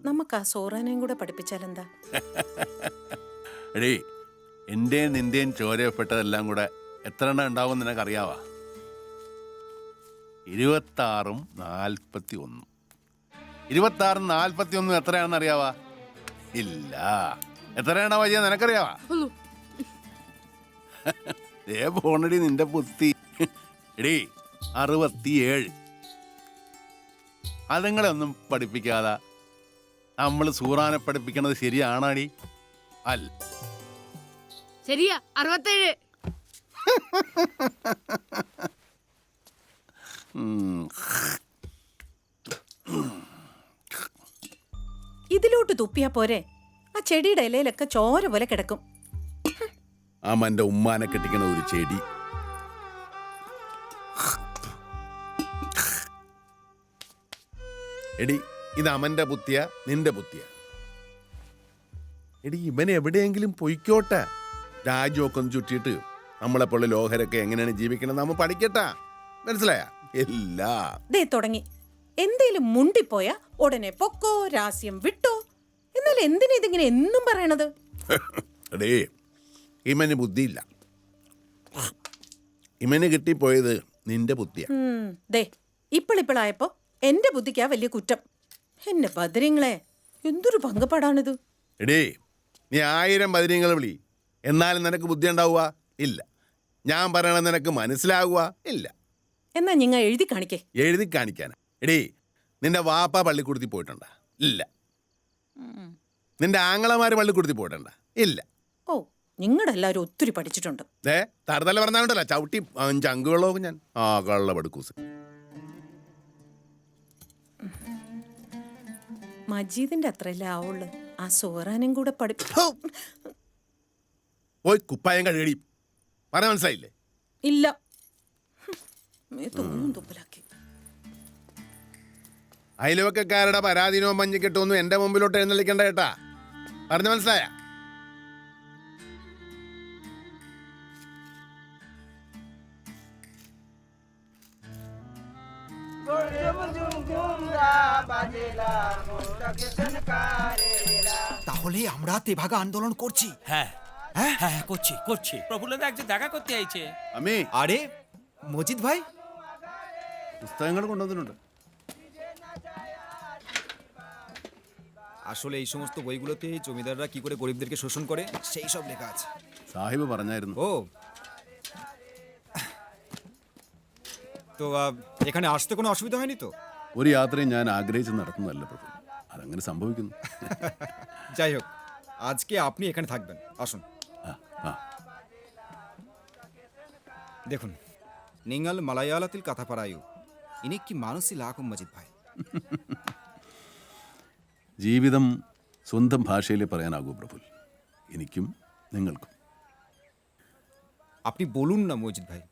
നമുക്ക് ആ സോറാനെയും കൂടെ പഠിപ്പിച്ചാലെന്താ? എടീ, എന്റെയും നിന്റെയും ചോരപ്പെട്ടതെല്ലാം കൂടെ എത്ര എണ്ണം ഉണ്ടാവും നിനക്കറിയാവാ? 26ഉം 41. 26ഉം 41 എത്രയാണെന്ന് അറിയാവാ? ഇല്ല. എത്രയാണോ വയ്യ നിനക്കറിയാവാ? ഏ പോണടി നിന്റെ ബുദ്ധി. എടീ 67. അതുങ്ങളൊന്നും പഠിപ്പിക്കാതെ നമ്മൾ സൂറാനെ പഠിപ്പിക്കണത് ശരിയാണാടി? അല്ല. ശരിയാ, 67. ഇതിലോട്ട് തുപ്പിയാ പോരെ? ആ ചെടിയുടെ ഇലയിലൊക്കെ ചോര പോലെ കിടക്കും. അമ്മന്റെ ഉമ്മാനെ കെട്ടിക്കണ ഒരു ചെടി. എടി ഇത് അമന്റെ ബുദ്ധിയ നിന്റെ ബുദ്ധിയ? എടി ഇവൻ എവിടെയെങ്കിലും പൊയ്ക്കോട്ടെ. രാജ്യമൊക്കെ ഒന്ന് ചുറ്റിയിട്ട് നമ്മളെപ്പോലുള്ള ലോഹരൊക്കെ എങ്ങനെയാണ് ജീവിക്കണം നമ്മൾ പഠിക്കട്ടാ. മനസ്സിലായ? ഇല്ല. ദേ തുടങ്ങി. എന്തേലും മുണ്ടിപ്പോയാ ഉടനെ പൊക്കോ, രാസ്യം വിട്ടോ. എന്നാൽ എന്തിനാ ഇതിങ്ങനെ എന്നും പറയണത്? എടേ ഇമന് ബുദ്ധിയില്ല. ഇമന് കിട്ടിപ്പോയത് നിന്റെ ബുദ്ധിയാ. ദേ ഇപ്പിളിപ്പിളായപ്പോ എന്റെ ബുദ്ധിക്കാ വലിയ കുറ്റം. എന്നെ ബദരിങ്ങളെ, എന്തൊരു പങ്കപ്പാടാണിത്. എടേ നീ 1000 ബദരീങ്ങൾ വിളി, എന്നാലും നിനക്ക് ബുദ്ധി ഉണ്ടാവുക? ഇല്ല. ഞാൻ പറയണത് നിനക്ക് മനസ്സിലാവുക? ഇല്ല. എന്നാ നിങ്ങൾ എഴുതി കാണിക്കേ. എഴുതി കാണിക്കാനാ? എടേ നിന്റെ വാപ്പ പള്ളിക്കൂടത്തിൽ പോയിട്ടുണ്ടാ? ഇല്ല. നിന്റെ ആങ്ങളമാര് പള്ളിക്കൂടത്തിൽ പോയിട്ടുണ്ടാ? ഇല്ല. ഓ, നിങ്ങളെല്ലാരും ഒത്തിരി പഠിച്ചിട്ടുണ്ട്. തറുതല പറഞ്ഞാലുണ്ടല്ലോ ചവിട്ടി 5 അങ്കുകളോ ഞാൻ. ആ കള്ള പടുക്കൂസ്. മജീദിന്റെ അത്രയല്ലേ ആവുള്ളു. ആ സോറാനും കൂടെ പോയി കുപ്പായം കഴിയടി. പറഞ്ഞ മനസ്സിലായില്ലേ? ഇല്ല. അയൽവക്കക്കാരുടെ പരാതിനോ മഞ്ഞക്കെട്ടൊന്നും എന്റെ മുമ്പിലോട്ട് എഴുന്നള്ളിക്കണ്ട കേട്ടാ. പറഞ്ഞ മനസ്സിലായ? তাহলে আমরা তেভাগা আন্দোলন করছি? হ্যাঁ হ্যাঁ হ্যাঁ করছি করছি। প্রফুল্লদা একজন দেখা করতে আইছে। আমি আরে মজিদ ভাই, പുസ്തകങ്ങൾ കൊണ്ടുവന്നിട്ടുണ്ട്. আসলে এই সমস্ত বইগুলোতে জমিদাররা কি করে গরিবদেরকে শোষণ করে সেই সব লেখা আছে। സാഹിബ് പറഞ്ഞായിരുന്നു. ও তো এখানে আসতে কোনো অসুবিধা হয়নি তো? ഒരു യാത്രയും ഞാൻ ആഗ്രഹിച്ച് നടത്തുന്നതല്ല പ്രഭു, അതങ്ങനെ സംഭവിക്കുന്നു. যাই হোক, আজকে আপনি এখানে থাকবেন, আসুন। দেখুন, നിങ്ങൾ മലയാളത്തിൽ കഥ പറയൂ. എനിക്ക് മനസ്സിലാകും മജിദ് ഭായ്. ജീവിതം സ്വന്തം ഭാഷയിലേ പറയാനാകൂ പ്രഫുൽ, എനിക്കും നിങ്ങൾക്കും. আপনি বলুন না মজিদ ভাই.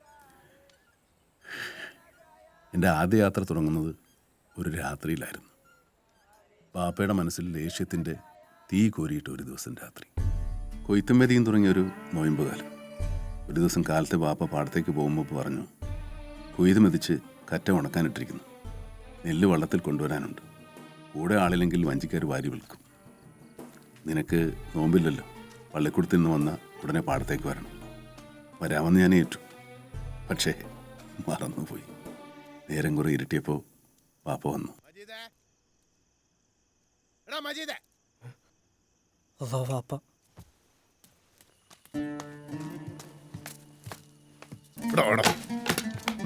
എൻ്റെ ആദ്യ യാത്ര തുടങ്ങുന്നത് ഒരു രാത്രിയിലായിരുന്നു. പാപ്പയുടെ മനസ്സിൽ ലേഷ്യത്തിൻ്റെ തീ കോരിയിട്ട് ഒരു ദിവസം രാത്രി. കൊയ്ത്തുമേതിയും തുടങ്ങിയൊരു നൊയമ്പ് കാലം. ഒരു ദിവസം കാലത്തെ പാപ്പ പാടത്തേക്ക് പോകുമ്പോൾ പറഞ്ഞു, കൊയ്ത് മെതിച്ച് കറ്റ ഉണക്കാനിട്ടിരിക്കുന്നു, നെല്ല് വള്ളത്തിൽ കൊണ്ടുവരാനുണ്ട്, കൂടെ ആളില്ലെങ്കിൽ വഞ്ചിക്കാർ വാരി വിൽക്കും, നിനക്ക് നോമ്പില്ലല്ലോ, പള്ളിക്കൂടത്തിൽ നിന്ന് വന്ന ഉടനെ പാടത്തേക്ക് വരണം. വരാമെന്ന് ഞാൻ ഏറ്റു. പക്ഷേ മറന്നുപോയി. നേരം കുറെ ഇരുട്ടിയപ്പോൾ പാപ്പ വന്നു.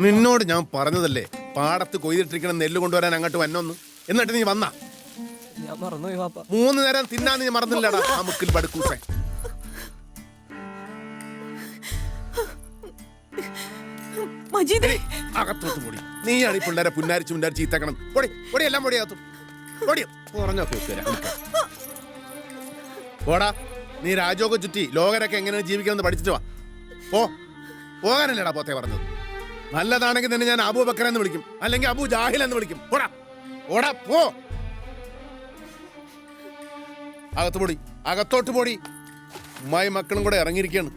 നിന്നോട് ഞാൻ പറഞ്ഞതല്ലേ പാടത്ത് കൊയ്തിട്ടിരിക്കണം നെല്ല് കൊണ്ടുവരാൻ അങ്ങോട്ട് വന്നോന്ന്, എന്നിട്ട് നീ വന്നാ? ഞാൻ മറന്നുപോയി പാപ്പ. 3 നേരം തിന്നാൻ നീ മറന്നില്ലടാ ആ മുക്കിൽ പടുക്കൂസേ. അകത്തോട്ട് പൊടി. നീയാണ് ഈ പിള്ളേരെ പുന്നാരിച്ച് മുന്നാരിച്ച് ചീത്തക്കണം. പൊടി പൊടി, എല്ലാം പൊടി അകത്തു പൊടി. പറഞ്ഞൊക്കെ പോടാ. നീ രാജോക്കെ ചുറ്റി ലോകരൊക്കെ എങ്ങനെയാണ് ജീവിക്കണമെന്ന് പഠിച്ചിട്ട് വാ. പോകാനല്ലേടാ പോത്തെ പറഞ്ഞത്. നല്ലതാണെങ്കിൽ തന്നെ ഞാൻ അബൂ ബക്കർ എന്ന് വിളിക്കും, അല്ലെങ്കിൽ അബൂ ജാഹിൽ എന്ന് വിളിക്കും. പോടാ പോടാ പോ. അകത്ത് പൊടി, അകത്തോട്ട് പൊടി. ഉമ്മായി മക്കളും കൂടെ ഇറങ്ങിയിരിക്കുകയാണ്.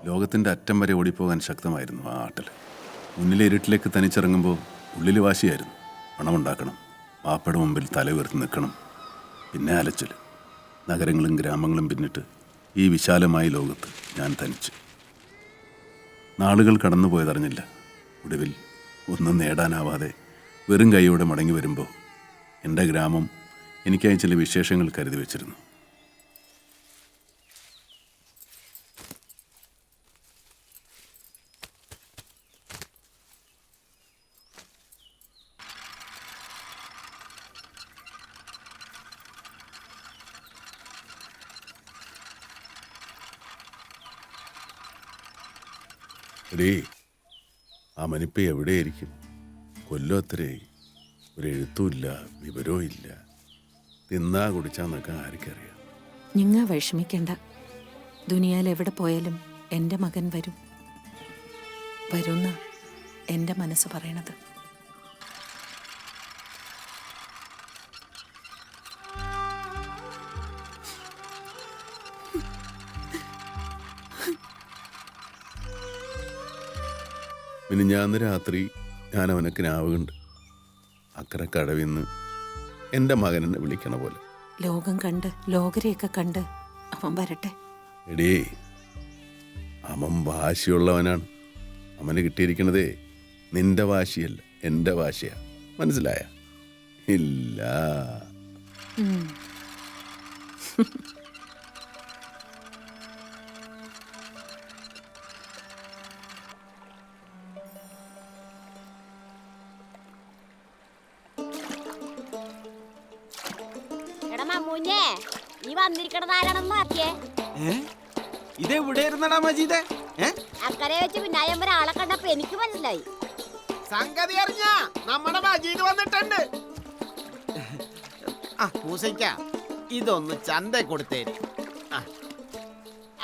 ലോകത്തിന്റെ അറ്റം വരെ ഓടിപ്പോകാൻ ശക്തമായിരുന്നു ആ ആട്ടൽ. മുന്നിലെ ഇരുട്ടിലേക്ക് തനിച്ചിറങ്ങുമ്പോൾ ഉള്ളിൽ വാശിയായിരുന്നു. പണമുണ്ടാക്കണം, പാപ്പയുടെ മുമ്പിൽ തല ഉയർത്തി നിൽക്കണം, പിന്നെ അലച്ചൽ. നഗരങ്ങളും ഗ്രാമങ്ങളും പിന്നിട്ട് ഈ വിശാലമായ ലോകത്ത് ഞാൻ തനിച്ച്. നാളുകൾ കടന്നുപോയതറിഞ്ഞില്ല. ഒടുവിൽ ഒന്നും നേടാനാവാതെ വെറും കൈയോടെ മടങ്ങി വരുമ്പോൾ എൻ്റെ ഗ്രാമം എനിക്കായി ചില വിശേഷങ്ങൾ കരുതി വച്ചിരുന്നു. എടീ, അവനിപ്പോൾ എവിടെയായിരിക്കും? കൊല്ലം എത്രയായി, ഒരു എഴുത്തുമില്ല, വിവരവും ഇല്ല. തിന്നാ കുടിച്ചാന്നൊക്കെ ആർക്കറിയാം. നിങ്ങൾ വിഷമിക്കണ്ട. ദുനിയാൽ എവിടെ പോയാലും എൻ്റെ മകൻ വരും. വരുന്ന എൻ്റെ മനസ്സ് പറയണത്. മിനിഞ്ഞാന്ന് രാത്രി ഞാൻ അവനെ കിനാവുകയുണ്ട്. അക്കരെ കടവിന്ന് എൻ്റെ മകനെന്നെ വിളിക്കണ പോലെ. ലോകം കണ്ട് ലോകരെയൊക്കെ കണ്ട് അവൻ വരട്ടെ. എടീ, അവൻ വാശിയുള്ളവനാണ്. അവന് കിട്ടിയിരിക്കണതേ നിന്റെ വാശിയല്ല, എൻ്റെ വാശിയാ. മനസ്സിലായ? ഇല്ല. നീ വന്നിരിക്കണതാരാണെന്ന് മാറ്റിയേ. ഇതെവിടെയിരുന്നടാ മജീദേ? അക്കരെ വെച്ച് പിന്നായമ്പര ആളെ കണ്ടപ്പോ എനിക്ക് മനസ്സിലായി. സംഗതി അറിഞ്ഞ നമ്മുടെ മജീദ് വന്നിട്ടുണ്ട്. മൂസയ്ക്ക, ഇതൊന്ന് ചന്ത കൊടുത്തേര്.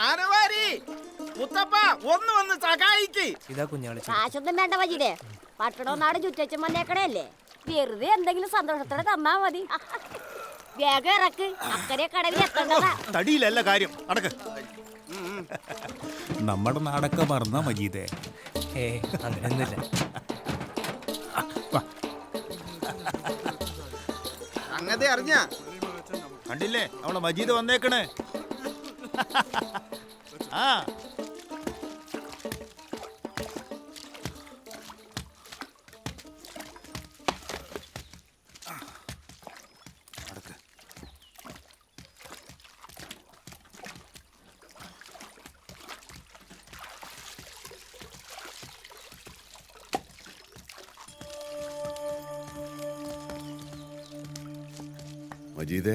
ആനവാരി മുത്തപ്പ ഒന്ന് വന്ന് സഹായിക്ക്. ഇതാ കുഞ്ഞാളി. കാശൊന്നും വേണ്ട മജീദേ, പട്ടണവും നാട് ചുറ്റച്ചൻ വന്നേക്കണല്ലേ. വെറുതെ എന്തെങ്കിലും സന്തോഷത്തോടെ തന്നാ മതി. വേഗം ഇറക്ക്, അക്കരെ കടവിൽ എത്തേണ്ടതാ. തടിയിലല്ല കാര്യം, നടക്ക്. നമ്മുടെ നാടൊക്കെ മറന്നാ മജീദേ. അങ്ങനെയൊന്നുമില്ല. സംഗതി അറിഞ്ഞ കണ്ടില്ലേ നമ്മളെ മജീദ് വന്നേക്കണേ. ആ മജീദേ,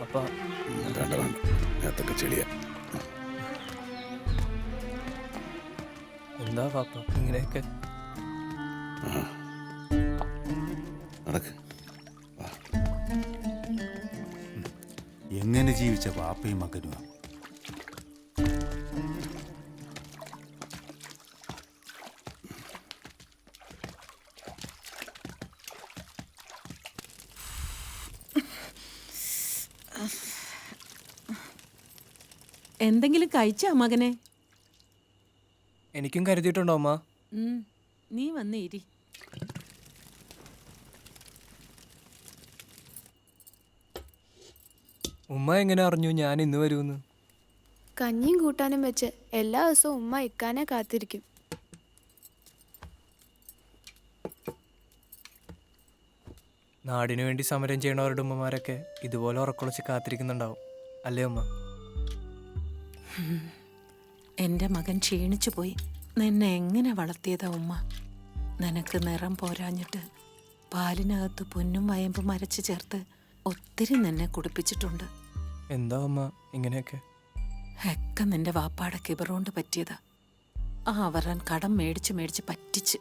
അപ്പൊ വേണ്ട വേണ്ട, നേരത്തൊക്കെ ചെളിയാ. എന്താ പാപ്പ ഇങ്ങനെയൊക്കെ? നടക്ക്. എങ്ങനെ ജീവിച്ച വാപ്പയും മകനുമാ. എന്തെങ്കിലും കഴിച്ചാ മകനെ? എനിക്കും കരുതിയിട്ടുണ്ടോ അമ്മ? നീ വന്ന് ഇരി. ഉമ്മ എങ്ങനെ അറിഞ്ഞു ഞാൻ ഇന്ന് വരുമെന്ന്? കഞ്ഞിയും കൂട്ടാനും വെച്ച് എല്ലാ ദിവസവും ഉമ്മ ഇക്കാനെ കാത്തിരിക്കും. നാടിനു വേണ്ടി സമരം ചെയ്യണവരുടെ ഉമ്മമാരൊക്കെ ഇതുപോലെ ഉറക്കുളച്ച് കാത്തിരിക്കുന്നുണ്ടാവും അല്ലേ ഉമ്മ? എൻ്റെ മകൻ ക്ഷീണിച്ചു പോയി. നിന്നെ എങ്ങനെ വളർത്തിയതാ ഉമ്മ? നിനക്ക് നിറം പോരാഞ്ഞിട്ട് പാലിനകത്ത് പൊന്നും വയമ്പും അരച്ച് ചേർത്ത് ഒത്തിരി നിന്നെ കുടിപ്പിച്ചിട്ടുണ്ട്. എന്താ അമ്മ ഇങ്ങനെയൊക്കെ? ഒക്കെ നിന്റെ വാപ്പാടെ കിബറുകൊണ്ട് പറ്റിയതാ. അവരൻ കടം മേടിച്ച് മേടിച്ച് പറ്റിച്ച്.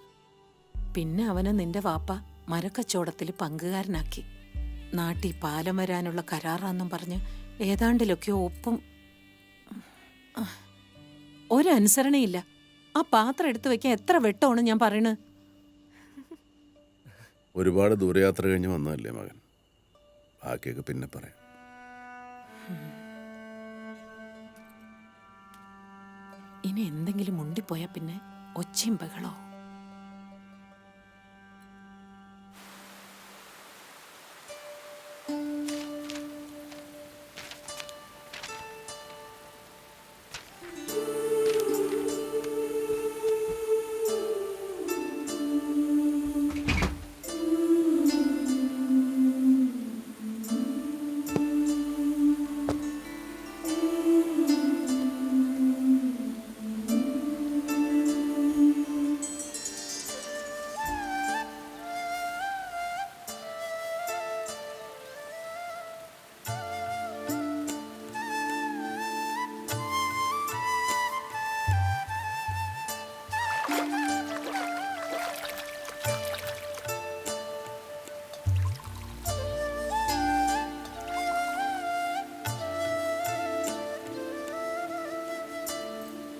പിന്നെ അവനെ നിന്റെ വാപ്പ മരക്കച്ചവടത്തിൽ പങ്കുകാരനാക്കി. നാട്ടിൽ പാലം വരാനുള്ള കരാറാന്നും പറഞ്ഞ് ഏതാണ്ടിലൊക്കെയോ ഒപ്പും. ഒരനുസരണയില്ല. ആ പാത്രം എടുത്തു വെക്കാൻ എത്ര വെട്ടമാണ് ഞാൻ പറയണത്. ഒരുപാട് ദൂരയാത്ര കഴിഞ്ഞ് വന്നതല്ലേ മകൻ, ബാക്കിയൊക്കെ പിന്നെ പറയാം. ഇനി എന്തെങ്കിലും മുണ്ടിപ്പോയാ പിന്നെ ഒച്ചയും ബഹളോ.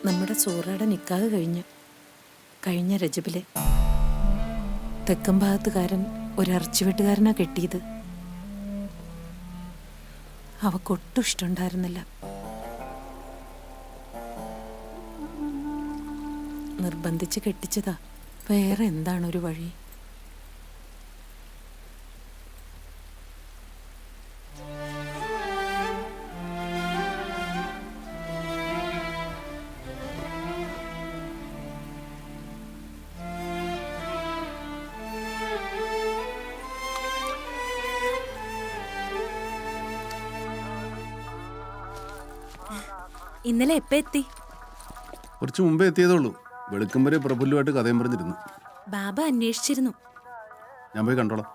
നമ്മുടെ സൂറയുടെ നിക്കാഹ് കഴിഞ്ഞ രജബിലെ തെക്കൻ ഭാഗത്തുകാരൻ ഒരു ഇറച്ചിവെട്ടുകാരനാ കെട്ടിയത്. അവക്കൊട്ടും ഇഷ്ടമുണ്ടായിരുന്നില്ല. നിർബന്ധിച്ച് കെട്ടിച്ചതാ. വേറെ എന്താണ് ഒരു വഴി? ഇന്നലെ എപ്പ എത്തി? കുറച്ച് മുമ്പേ എത്തിയതുള്ളൂ. വെളുക്കും വരെ പ്രഫുല്ലുമായിട്ട് കഥയും പറഞ്ഞിരുന്നു. ബാബ അന്വേഷിച്ചിരുന്നു. ഞാൻ പോയി കണ്ടോളാം.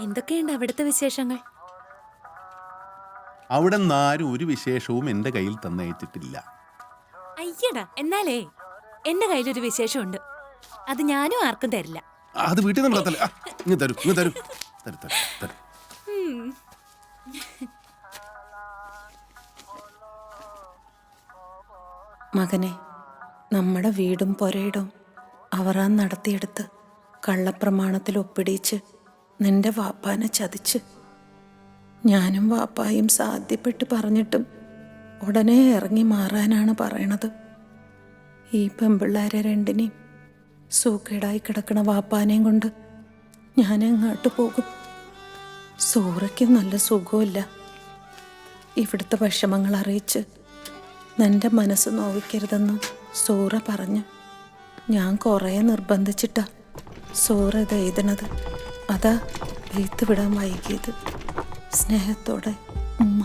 എന്തൊക്കെയുണ്ട് അവിടുത്തെ വിശേഷങ്ങൾ? അവിടെ നിന്നാരും ഒരു വിശേഷവും എൻ്റെ കയ്യിൽ തന്നയച്ചിട്ടില്ല. അയ്യടാ, എന്നാലേ എന്റെ കയ്യിലൊരു വിശേഷമുണ്ട്. അത് ഞാനും ആർക്കും തരില്ല. അത് വീട്ടിൽ നിന്ന് നടത്തല്ലേ. ഇങ്ങ് തരൂ, ഇങ്ങ് തരൂ, തരൂ, തരൂ, തരൂ. മകനെ, നമ്മുടെ വീടും പൊരയിടവും അവർ നടത്തിയെടുത്ത് കള്ളപ്രമാണത്തിൽ ഒപ്പിടിച്ച് നിന്റെ വാപ്പാനെ ചതിച്ച് ഞാനും വാപ്പായും സാധ്യപ്പെട്ട് പറഞ്ഞിട്ടും ഉടനെ ഇറങ്ങി മാറാനാണ് പറയണത്. ഈ പെമ്പിള്ളാരെ രണ്ടിനെയും സൂക്കേടായി കിടക്കണ വാപ്പാനെയും കൊണ്ട് ഞാൻ എങ്ങോട്ട് പോകും? സൂറയ്ക്ക് നല്ല സുഖമില്ല. ഇവിടുത്തെ വിഷമങ്ങൾ അറിയിച്ച് നിന്റെ മനസ്സ് നോവിക്കരുതെന്ന് സൂറ പറഞ്ഞ് ഞാൻ കുറേ നിർബന്ധിച്ചിട്ടാ സൂറ ഇത് എഴുതണത്. അതാ എഴുത്ത് വിടാൻ വൈകിയത്. സ്നേഹത്തോടെ ഉമ്മ.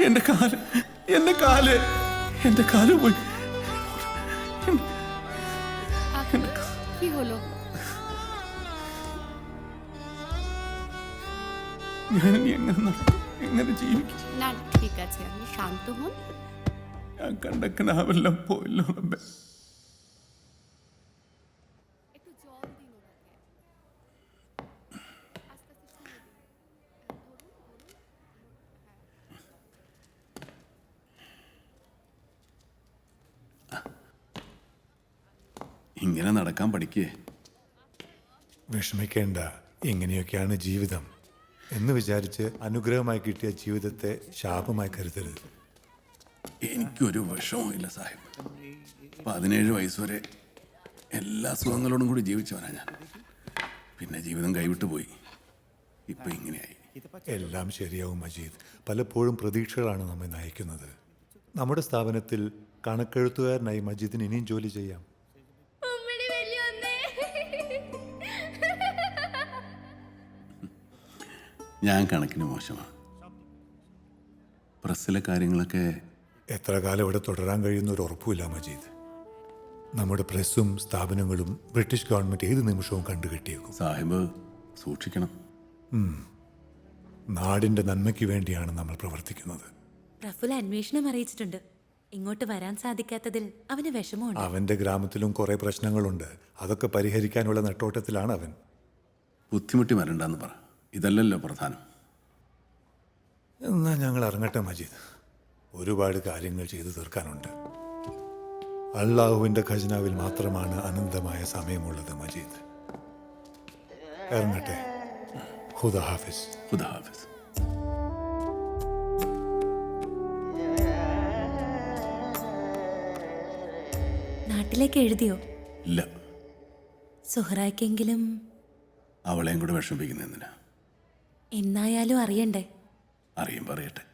എന്റെ കാല് എന്റെ കാല് എന്റെ കാല് പോയി. কি হলো? ഞാൻ ഇനി എങ്ങനെ ജീവിക്കും? না ঠিক আছে, আপনি শান্ত হন। ഞാൻ കണ്ട കനാവെല്ലാം പോയല്ലോ റബ്ബേ. ഇങ്ങനെ നടക്കാൻ പഠിക്കേ. വിഷമിക്കേണ്ട, ഇങ്ങനെയൊക്കെയാണ് ജീവിതം എന്ന് വിചാരിച്ച് അനുഗ്രഹമായി കിട്ടിയ ജീവിതത്തെ ശാപമായി കരുതരുത്. എനിക്കൊരു വിഷമവും ഇല്ല സാഹിബ്. 17 വയസ്സുവരെ എല്ലാ സുഖങ്ങളോടും കൂടി ജീവിച്ചവനാ ഞാൻ. പിന്നെ ജീവിതം കൈവിട്ടു പോയി. ഇപ്പൊ ഇങ്ങനെയായി. എല്ലാം ശരിയാവും മജീദ്. പലപ്പോഴും പ്രതീക്ഷകളാണ് നമ്മെ നയിക്കുന്നത്. നമ്മുടെ സ്ഥാപനത്തിൽ കണക്കെഴുത്തുകാരനായി മജീദിന് ഇനിയും ജോലി ചെയ്യാം. ഞാൻ കണക്കിന് മോശമാണ്. പ്രസ്സിലെ കാര്യങ്ങളൊക്കെ എത്ര കാലം ഇവിടെ തുടരാൻ കഴിയുന്ന ഒരു ഉറപ്പുമില്ല മജീദ്. നമ്മുടെ പ്രസ്സും സ്ഥാപനങ്ങളും ബ്രിട്ടീഷ് ഗവൺമെന്റ് ഏത് നിമിഷവും കണ്ടുകെട്ടിയേക്കും. സാഹിബ് സൂക്ഷിക്കണം. നാടിന്റെ നന്മയ്ക്ക് വേണ്ടിയാണ് നമ്മൾ പ്രവർത്തിക്കുന്നത്. പ്രഫുൽ അന്വേഷണം അറിയിച്ചിട്ടുണ്ട്. ഇങ്ങോട്ട് വരാൻ സാധിക്കാത്തതിൽ അവന് വിഷമമുണ്ട്. അവന്റെ ഗ്രാമത്തിലും കുറെ പ്രശ്നങ്ങളുണ്ട്. അതൊക്കെ പരിഹരിക്കാനുള്ള നെട്ടോട്ടത്തിലാണ് അവൻ. ബുദ്ധിമുട്ടി വരണ്ടെന്ന് പറ. ഇതല്ലല്ലോ പ്രധാനം. എന്നാ ഞങ്ങൾ ഇറങ്ങട്ടെ മജീദ്. ഒരുപാട് കാര്യങ്ങൾ ചെയ്തു തീർക്കാനുണ്ട്. അള്ളാഹുവിന്റെ ഖജനാവിൽ മാത്രമാണ് അനന്തമായ സമയമുള്ളത് മജീദ്. ഇറങ്ങട്ടെ. ഖുദാ ഹാഫിസ്. ഖുദാ ഹാഫിസ്. നാട്ടിലേക്ക് എഴുതിയോ? ഇല്ല. സുഹറായ്ക്കെങ്കിലും. അവളെയും കൂടെ വിഷമിപ്പിക്കുന്ന എന്തിനാ? എന്നായാലും അറിയണ്ടേ? അറിയും, പറയട്ടെ.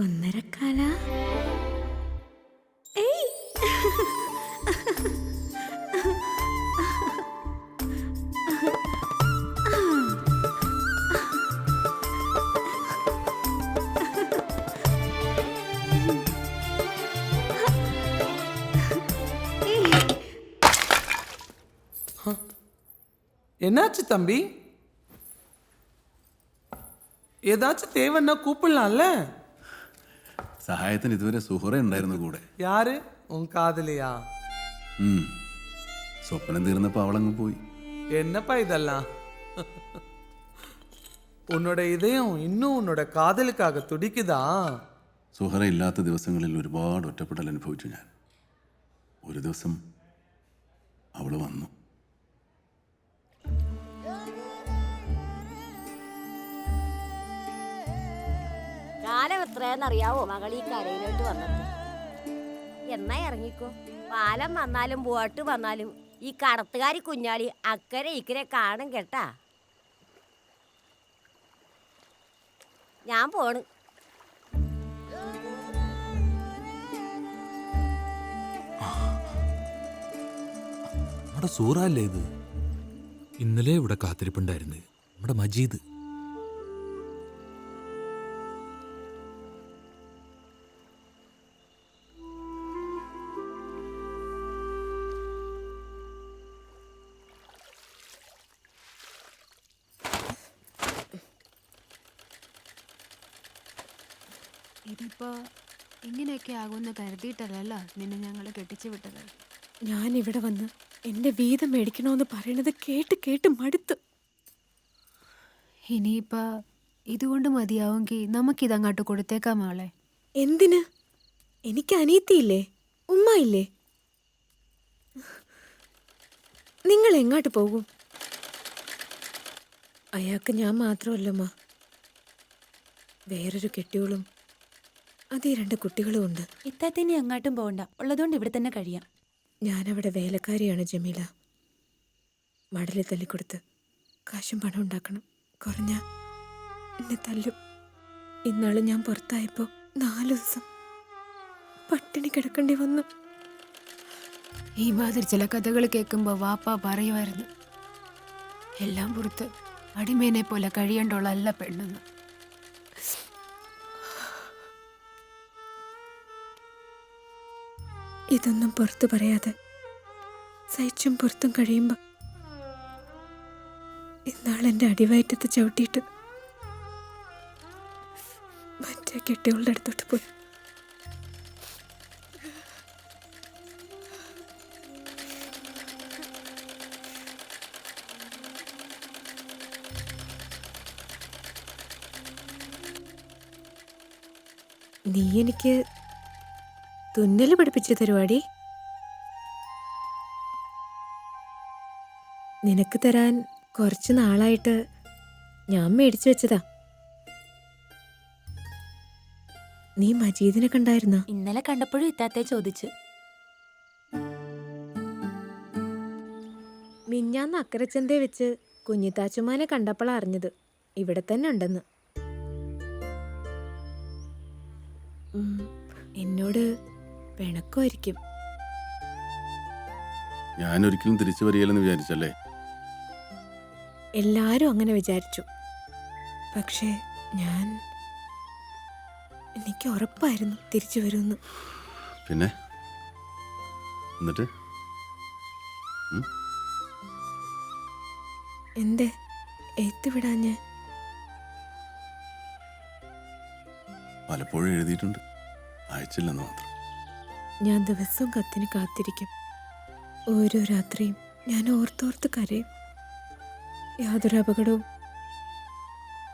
ഒന്നരക്കാല. என்னாச்சு தம்பி? ஏதாச்சும் தேவைன்னா கூப்பிடலாம்ல? സഹായത്തിന് ഇതുവരെ സുഹറ ഉണ്ടായിരുന്നു കൂടെ. யாரு? உன் காதலியா? സ്വപ്നം തീർന്നപ്പോ അവളങ്ങ് പോയി. என்னப்பா இதெல்லாம்? உன்னோட இதயம் இன்னும் உன்னோட காதலுக்காக துடிக்குதா? സുഹറ ഇല്ലാത്ത ദിവസങ്ങളിൽ ഒരുപാട് ഒറ്റപ്പെടൽ അനുഭവിച്ചു ഞാൻ. ഒരു ദിവസം അവള് വന്നു. കാലം എത്രയെന്നറിയാവോ മകൾ ഈ കരയിലോട്ട് വന്നത്? എന്നാ ഇറങ്ങിക്കോ. പാലം വന്നാലും ബോട്ട് വന്നാലും ഈ കടത്തുകാരി കുഞ്ഞാളി അക്കരെ ഇക്കരെ കാണും കേട്ടാ. ഞാൻ പോണ്. നമ്മുടെ സൂറല്ലേ ഇത്? ഇന്നലെ ഇവിടെ കാത്തിരിപ്പുണ്ടായിരുന്നു നമ്മുടെ മജീദ്. ഇതിപ്പോ ഇങ്ങനെയൊക്കെ ആകുമെന്ന് കരുതിയിട്ടല്ലല്ലോ നിന്നെ ഞങ്ങൾ കെട്ടിച്ചു വിട്ടത്. ഞാൻ ഇവിടെ വന്ന് എന്റെ വീതം മേടിക്കണമെന്ന് പറയണത് കേട്ട് കേട്ട് മടുത്തു. ഇനിയിപ്പോ ഇതുകൊണ്ട് മതിയാവുമെങ്കിൽ നമുക്കിതങ്ങോട്ട് കൊടുത്തേക്കാം മോളെ. എന്തിന്? എനിക്ക് അനിയത്തിയില്ലേ, ഉമ്മ ഇല്ലേ? നിങ്ങൾ എങ്ങോട്ട് പോകും? അയാൾക്ക് ഞാൻ മാത്രമല്ലമ്മ, വേറൊരു കെട്ടിയോളും അതേ 2 കുട്ടികളും ഉണ്ട്. ഇത്താത്തിനി അങ്ങോട്ടും പോകണ്ട, ഉള്ളതുകൊണ്ട് ഇവിടെ തന്നെ കഴിയാം. ഞാനവിടെ വേലക്കാരിയാണ് ജമീല. മടലിൽ തല്ലിക്കൊടുത്ത് കാശും പണം ഉണ്ടാക്കണം. കുറഞ്ഞ എന്നെ തല്ലും. ഇന്നാള് ഞാൻ പുറത്തായപ്പോ 4 ദിവസം പട്ടിണി കിടക്കേണ്ടി വന്നു. ഈ മാതിരി ചില കഥകൾ കേൾക്കുമ്പോൾ വാപ്പ പറയുമായിരുന്നു, എല്ലാം പുറത്ത് അടിമേനെ പോലെ കഴിയേണ്ടുള്ള പെണ്ണെന്ന്. ഇതൊന്നും പുറത്തു പറയാതെ സഹിച്ചും പുറത്തും കഴിയുമ്പോ ഇന്നാൾ എന്റെ അടിവയറ്റത്ത് ചവിട്ടിയിട്ട് മറ്റേ കെട്ടികളുടെ അടുത്തോട്ട് പോയി. നീ എനിക്ക് തുന്നല് പഠിപ്പിച്ചു തരുവാടി. നിനക്ക് തരാൻ കുറച്ച് നാളായിട്ട് ഞാൻ മേടിച്ചു വെച്ചതാ. നീ മജീദിനെ കണ്ടായിരുന്ന? ഇന്നലെ കണ്ടപ്പോഴും ഇത്താത്തെ ചോദിച്ചു. മിഞ്ഞാന്ന് അക്കരച്ചന്തയെ വെച്ച് കുഞ്ഞിത്താച്ചുമാനെ കണ്ടപ്പോഴാ അറിഞ്ഞത് ഇവിടെ തന്നെ ഉണ്ടെന്ന്. എന്നോട് പിണക്കമായിരിക്കും. ഞാനൊരിക്കലും തിരിച്ചു വരികയില്ലെന്ന് വിചാരിച്ചല്ലേ? എല്ലാരും അങ്ങനെ വിചാരിച്ചു. പക്ഷേ എനിക്ക് ഉറപ്പായിരുന്നു തിരിച്ചു വരുമെന്ന്. പിന്നെ എന്നിട്ട് എന്തേ എഴുത്തുവിടാഞ്ഞ്? പലപ്പോഴും എഴുതിയിട്ടുണ്ട്, അയച്ചില്ലെന്ന് മാത്രം. ഞാൻ ദിവസവും കത്തിന് കാത്തിരിക്കും. ഓരോ രാത്രിയും ഞാൻ ഓർത്തോർത്ത് കരയും. യാതൊരു അപകടവും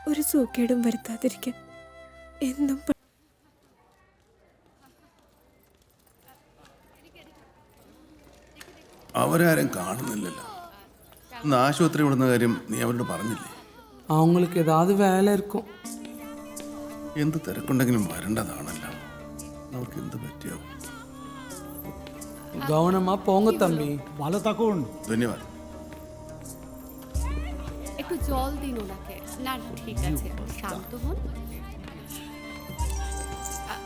ഒരു സൂക്കേടും വരുത്താതിരിക്കാൻ എന്നും അവരാരും കാണുന്നില്ലല്ലോ. ഇന്ന് ആശുപത്രി വിടുന്ന കാര്യം നീ അവരോട് പറഞ്ഞില്ലേ? അവങ്ങൾക്ക് ഏതാത് വേല ഇരിക്കും. എന്ത് തിരക്കുണ്ടെങ്കിലും വരേണ്ടതാണല്ലോ. അവർക്ക് എന്ത് പറ്റിയാവും? গহনামা পঙ্গ তাম্বি ভালো থাকুন। ধন্যবাদ। একটু জল দিন ওনাকে। না ঠিক আছে, শান্ত হন।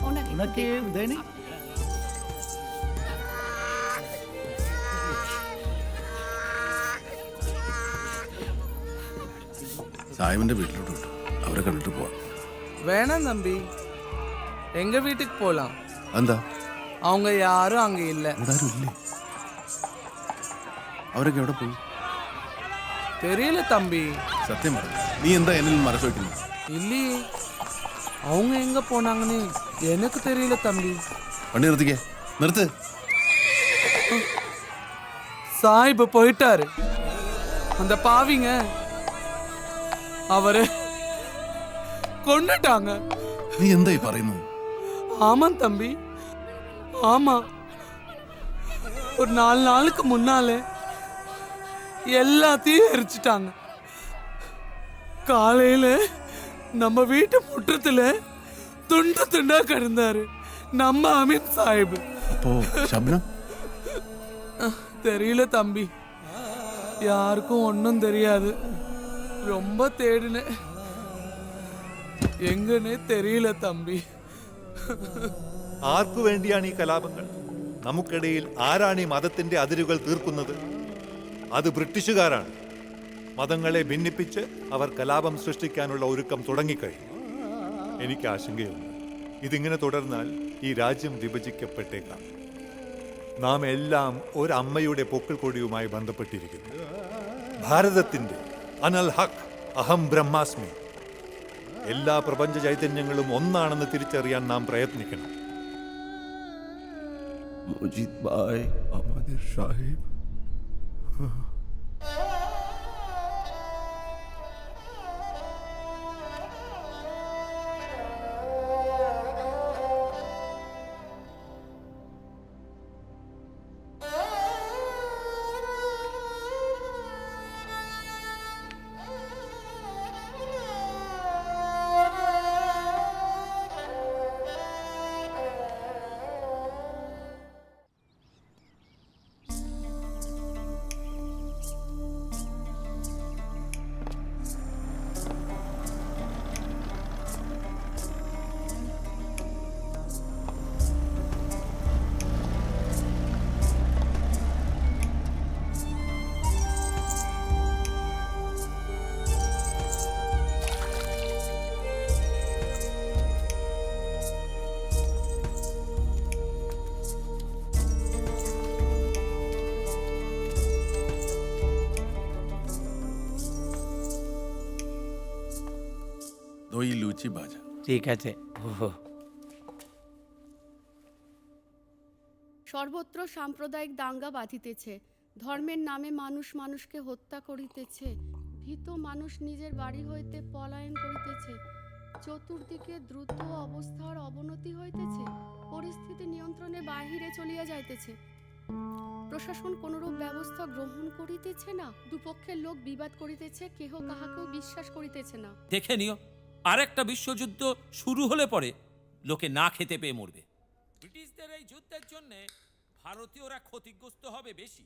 ওনাকে দেনি। സായിബിന്റെ വീട്ടിലോട്ട് വിട്ടു. അവരെ കണ്ടിട്ട് പോവാം. വേണം തമ്പി, എങ്ക വീട്ടിക്ക് പോലാം. എന്താ? அவங்க யாரும் அங்க இல்ல. അവരൊക്കെ എവിടെ പോയി? தெரியல தம்பி. സത്യം പറഞ്ഞു, നീ എന്താ എന്നിൽ മറച്ചു വെക്കുന്നത്? இல்லையே, அவங்க எங்க போனாங்கன்னு எனக்கு தெரியல தம்பி. വണ്ടി നിർത്തിക്കേ, നിർത്ത്. சாஹிப் போயிட்டாரு. அந்த பாவிங்க அவரை கொன்னுட்டாங்க. നീ എന്തായി പറയുന്നു? ஆமாம் தம்பி, ஆமா. ஒரு 4 நாளுக்கு முன்னாலே எல்லாத்தையும் எரிச்சிட்டாங்க. காலையில நம்ம வீட்டு முற்றத்துல துண்டு துண்டா கிடந்தாரு நம்ம அமீன் சாஹிப். தெரியல தம்பி, யாருக்கும் ஒன்றும் தெரியாது. ரொம்ப தேடினேன், എങ്ങനെ തെരിയില്ല തമ്പി. ആർക്കു വേണ്ടിയാണ് ഈ കലാപങ്ങൾ? നമുക്കിടയിൽ ആരാണ് ഈ മതത്തിന്റെ അതിരുകൾ തീർക്കുന്നത്? അത് ബ്രിട്ടീഷുകാരാണ്. മതങ്ങളെ ഭിന്നിപ്പിച്ച് അവർ കലാപം സൃഷ്ടിക്കാനുള്ള ഒരുക്കം തുടങ്ങിക്കഴിഞ്ഞു. എനിക്ക് ആശങ്കയുണ്ട്, ഇതിങ്ങനെ തുടർന്നാൽ ഈ രാജ്യം വിഭജിക്കപ്പെട്ടേക്കാം. നാം എല്ലാം ഒരമ്മയുടെ പൊക്കിൾ കൊടിയുമായി ബന്ധപ്പെട്ടിരിക്കുന്നു. ഭാരതത്തിന്റെ അനൽ ഹഖ് അഹം ബ്രഹ്മാസ്മി. എല്ലാ പ്രപഞ്ച ചൈതന്യങ്ങളും ഒന്നാണെന്ന് തിരിച്ചറിയാൻ നാം പ്രയത്നിക്കണം. മജീദ് ഭായ്, അഹമ്മദ് സാഹിബ്, दो ये लूची भाजा। ঠিক আছে। সর্বত্র সাম্প্রদায়িক দাঙ্গা বাঁধিতেছে, ধর্মের নামে মানুষ মানুষকে হত্যা করিতেছে, ভীত মানুষ নিজের বাড়ি হইতে পলায়ন করিতেছে, চতুর্দিকে দ্রুত অবস্থার অবনতি হইতেছে, পরিস্থিতি নিয়ন্ত্রণে বাহিরে চলিয়া যাইতেছে, প্রশাসন কোনরূপ ব্যবস্থা গ্রহণ করিতেছে না, দুপক্ষের লোক বিবাদ করিতেছে, কেহ কাহাকেও বিশ্বাস করিতেছে না। দেখে নিও, আরেকটা বিশ্বযুদ্ধ শুরু হলে পরে লোকে না খেতে পেয়ে মরবে। ব্রিটিশদের এই যুদ্ধের জন্য ভারতীয়রা ক্ষতিগ্রস্ত হবে বেশি।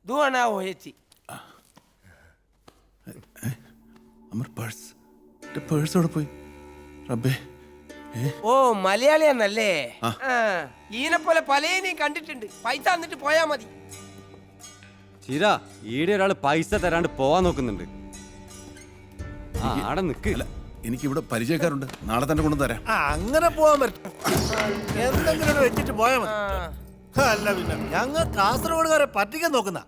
দুয়ানা হয়েছি। আমার পার্স, പേഴ്സ് അവിടെ പോയി? റബ്ബേ. ഓ മലയാളിയാണല്ലേ? ഈനെ പോലെ പലതിനെയും കണ്ടിട്ടുണ്ട്. പൈസ തന്നിട്ട് പോയാ മതി. ചിര ഈടെ ഒരാള് പൈസ തരാണ്ട് പോവാൻ നോക്കുന്നുണ്ട്. ആടെ നിക്ക്. എനിക്ക് ഇവിടെ പരിചയക്കാരുണ്ട്, നാളെ തന്നെ കൊണ്ടുതരാം. അങ്ങനെ പോവാൻ പറ്റും. എന്തെങ്കിലും വെച്ചിട്ട് പോയാ മതി. അല്ല പിന്നെ ഞങ്ങൾ കാസർഗോഡുകാരെ പറ്റിക്കാൻ നോക്കുന്ന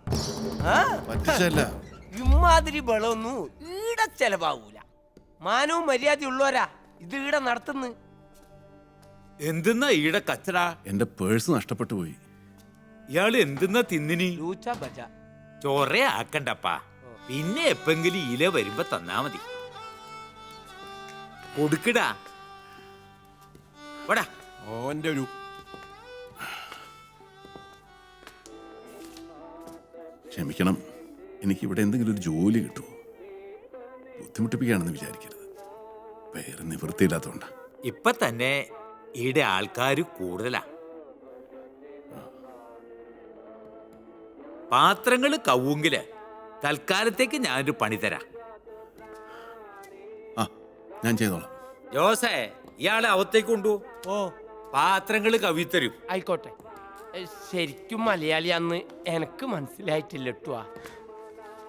പറ്റിച്ചല്ല. ഇമാതിരി ബളൊന്നും ഈടെ ചെലവാവൂല. മാനവും മര്യാദ ഉള്ളവരാ ഇത് ഈടെ നടത്തുന്നു. എന്തെന്നാ ഈടെ കച്ചറ? എന്റെ പേഴ്സ് നഷ്ടപ്പെട്ടു പോയി. ഇയാള് എന്തെന്നാ തിന്നിനി? ലൂച്ച ബജ. ചോറേ ആക്കണ്ടപ്പാ, പിന്നെ എപ്പെങ്കിലും ഇല വരുമ്പോ തന്നാ മതി. കൊടുക്കടാ. വടാ. ഓന്റെ ഒരു ക്ഷമിക്കണം, എനിക്ക് ഇവിടെ എന്തെങ്കിലും ഒരു ജോലി കിട്ടുമോ? ബുദ്ധിമുട്ടിപ്പിക്കുകയാണെന്ന് വിചാരിക്കരുത്, വേറെ നിവൃത്തിയില്ലാത്തതുകൊണ്ടാ. ഇപ്പൊ തന്നെ ഈടെ ആൾക്കാര് കൂടുതലാ. പാത്രങ്ങള് കവുങ്കില് തൽക്കാലത്തേക്ക് ഞാനൊരു പണി തരാം. ഞാൻ ചെയ്തോളാം. ജോസേ, ഇയാളെ അവത്തേക്ക് കൊണ്ടു. ഓ, പാത്രങ്ങള് കവിത്തരും. ആയിക്കോട്ടെ. ശരിക്കും മലയാളിയാന്ന് എനക്ക് മനസ്സിലായിട്ടില്ല ട്ടുവാ.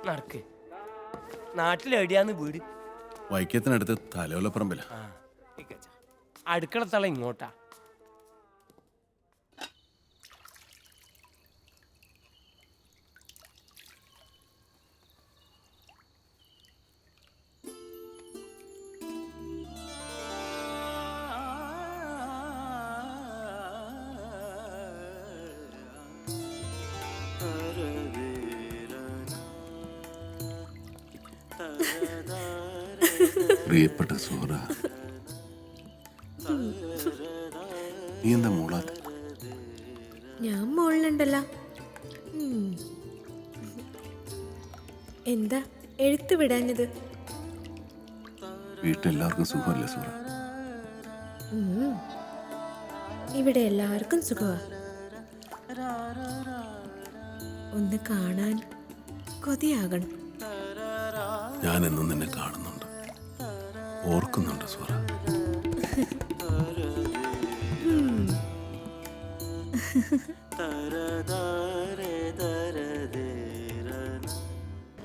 നടക്ക്. നാട്ടിലെവിടെയാന്ന് വീട്? വൈക്കത്തിനടുത്ത് തലയോലപ്പറമ്പില. അടുക്കളത്തള ഇങ്ങോട്ടാ. പ്രിയപ്പെട്ട സൂറ, നീ എന്താ മൂളാത്ത? ഞാൻ മോളിലുണ്ടല്ലോ. എന്താ എഴുത്ത് വിടാഞ്ഞത്? വീട്ടിലെല്ലാവർക്കും സുഖമല്ലേ സൂറ? ഇവിടെ എല്ലാവർക്കും സുഖമാ. ഒന്ന് കാണാൻ കൊതിയാകണം. ഞാനെന്നും നിന്നെ കാണുന്നുണ്ട്, ഓർക്കുന്നുണ്ട് സൂറ.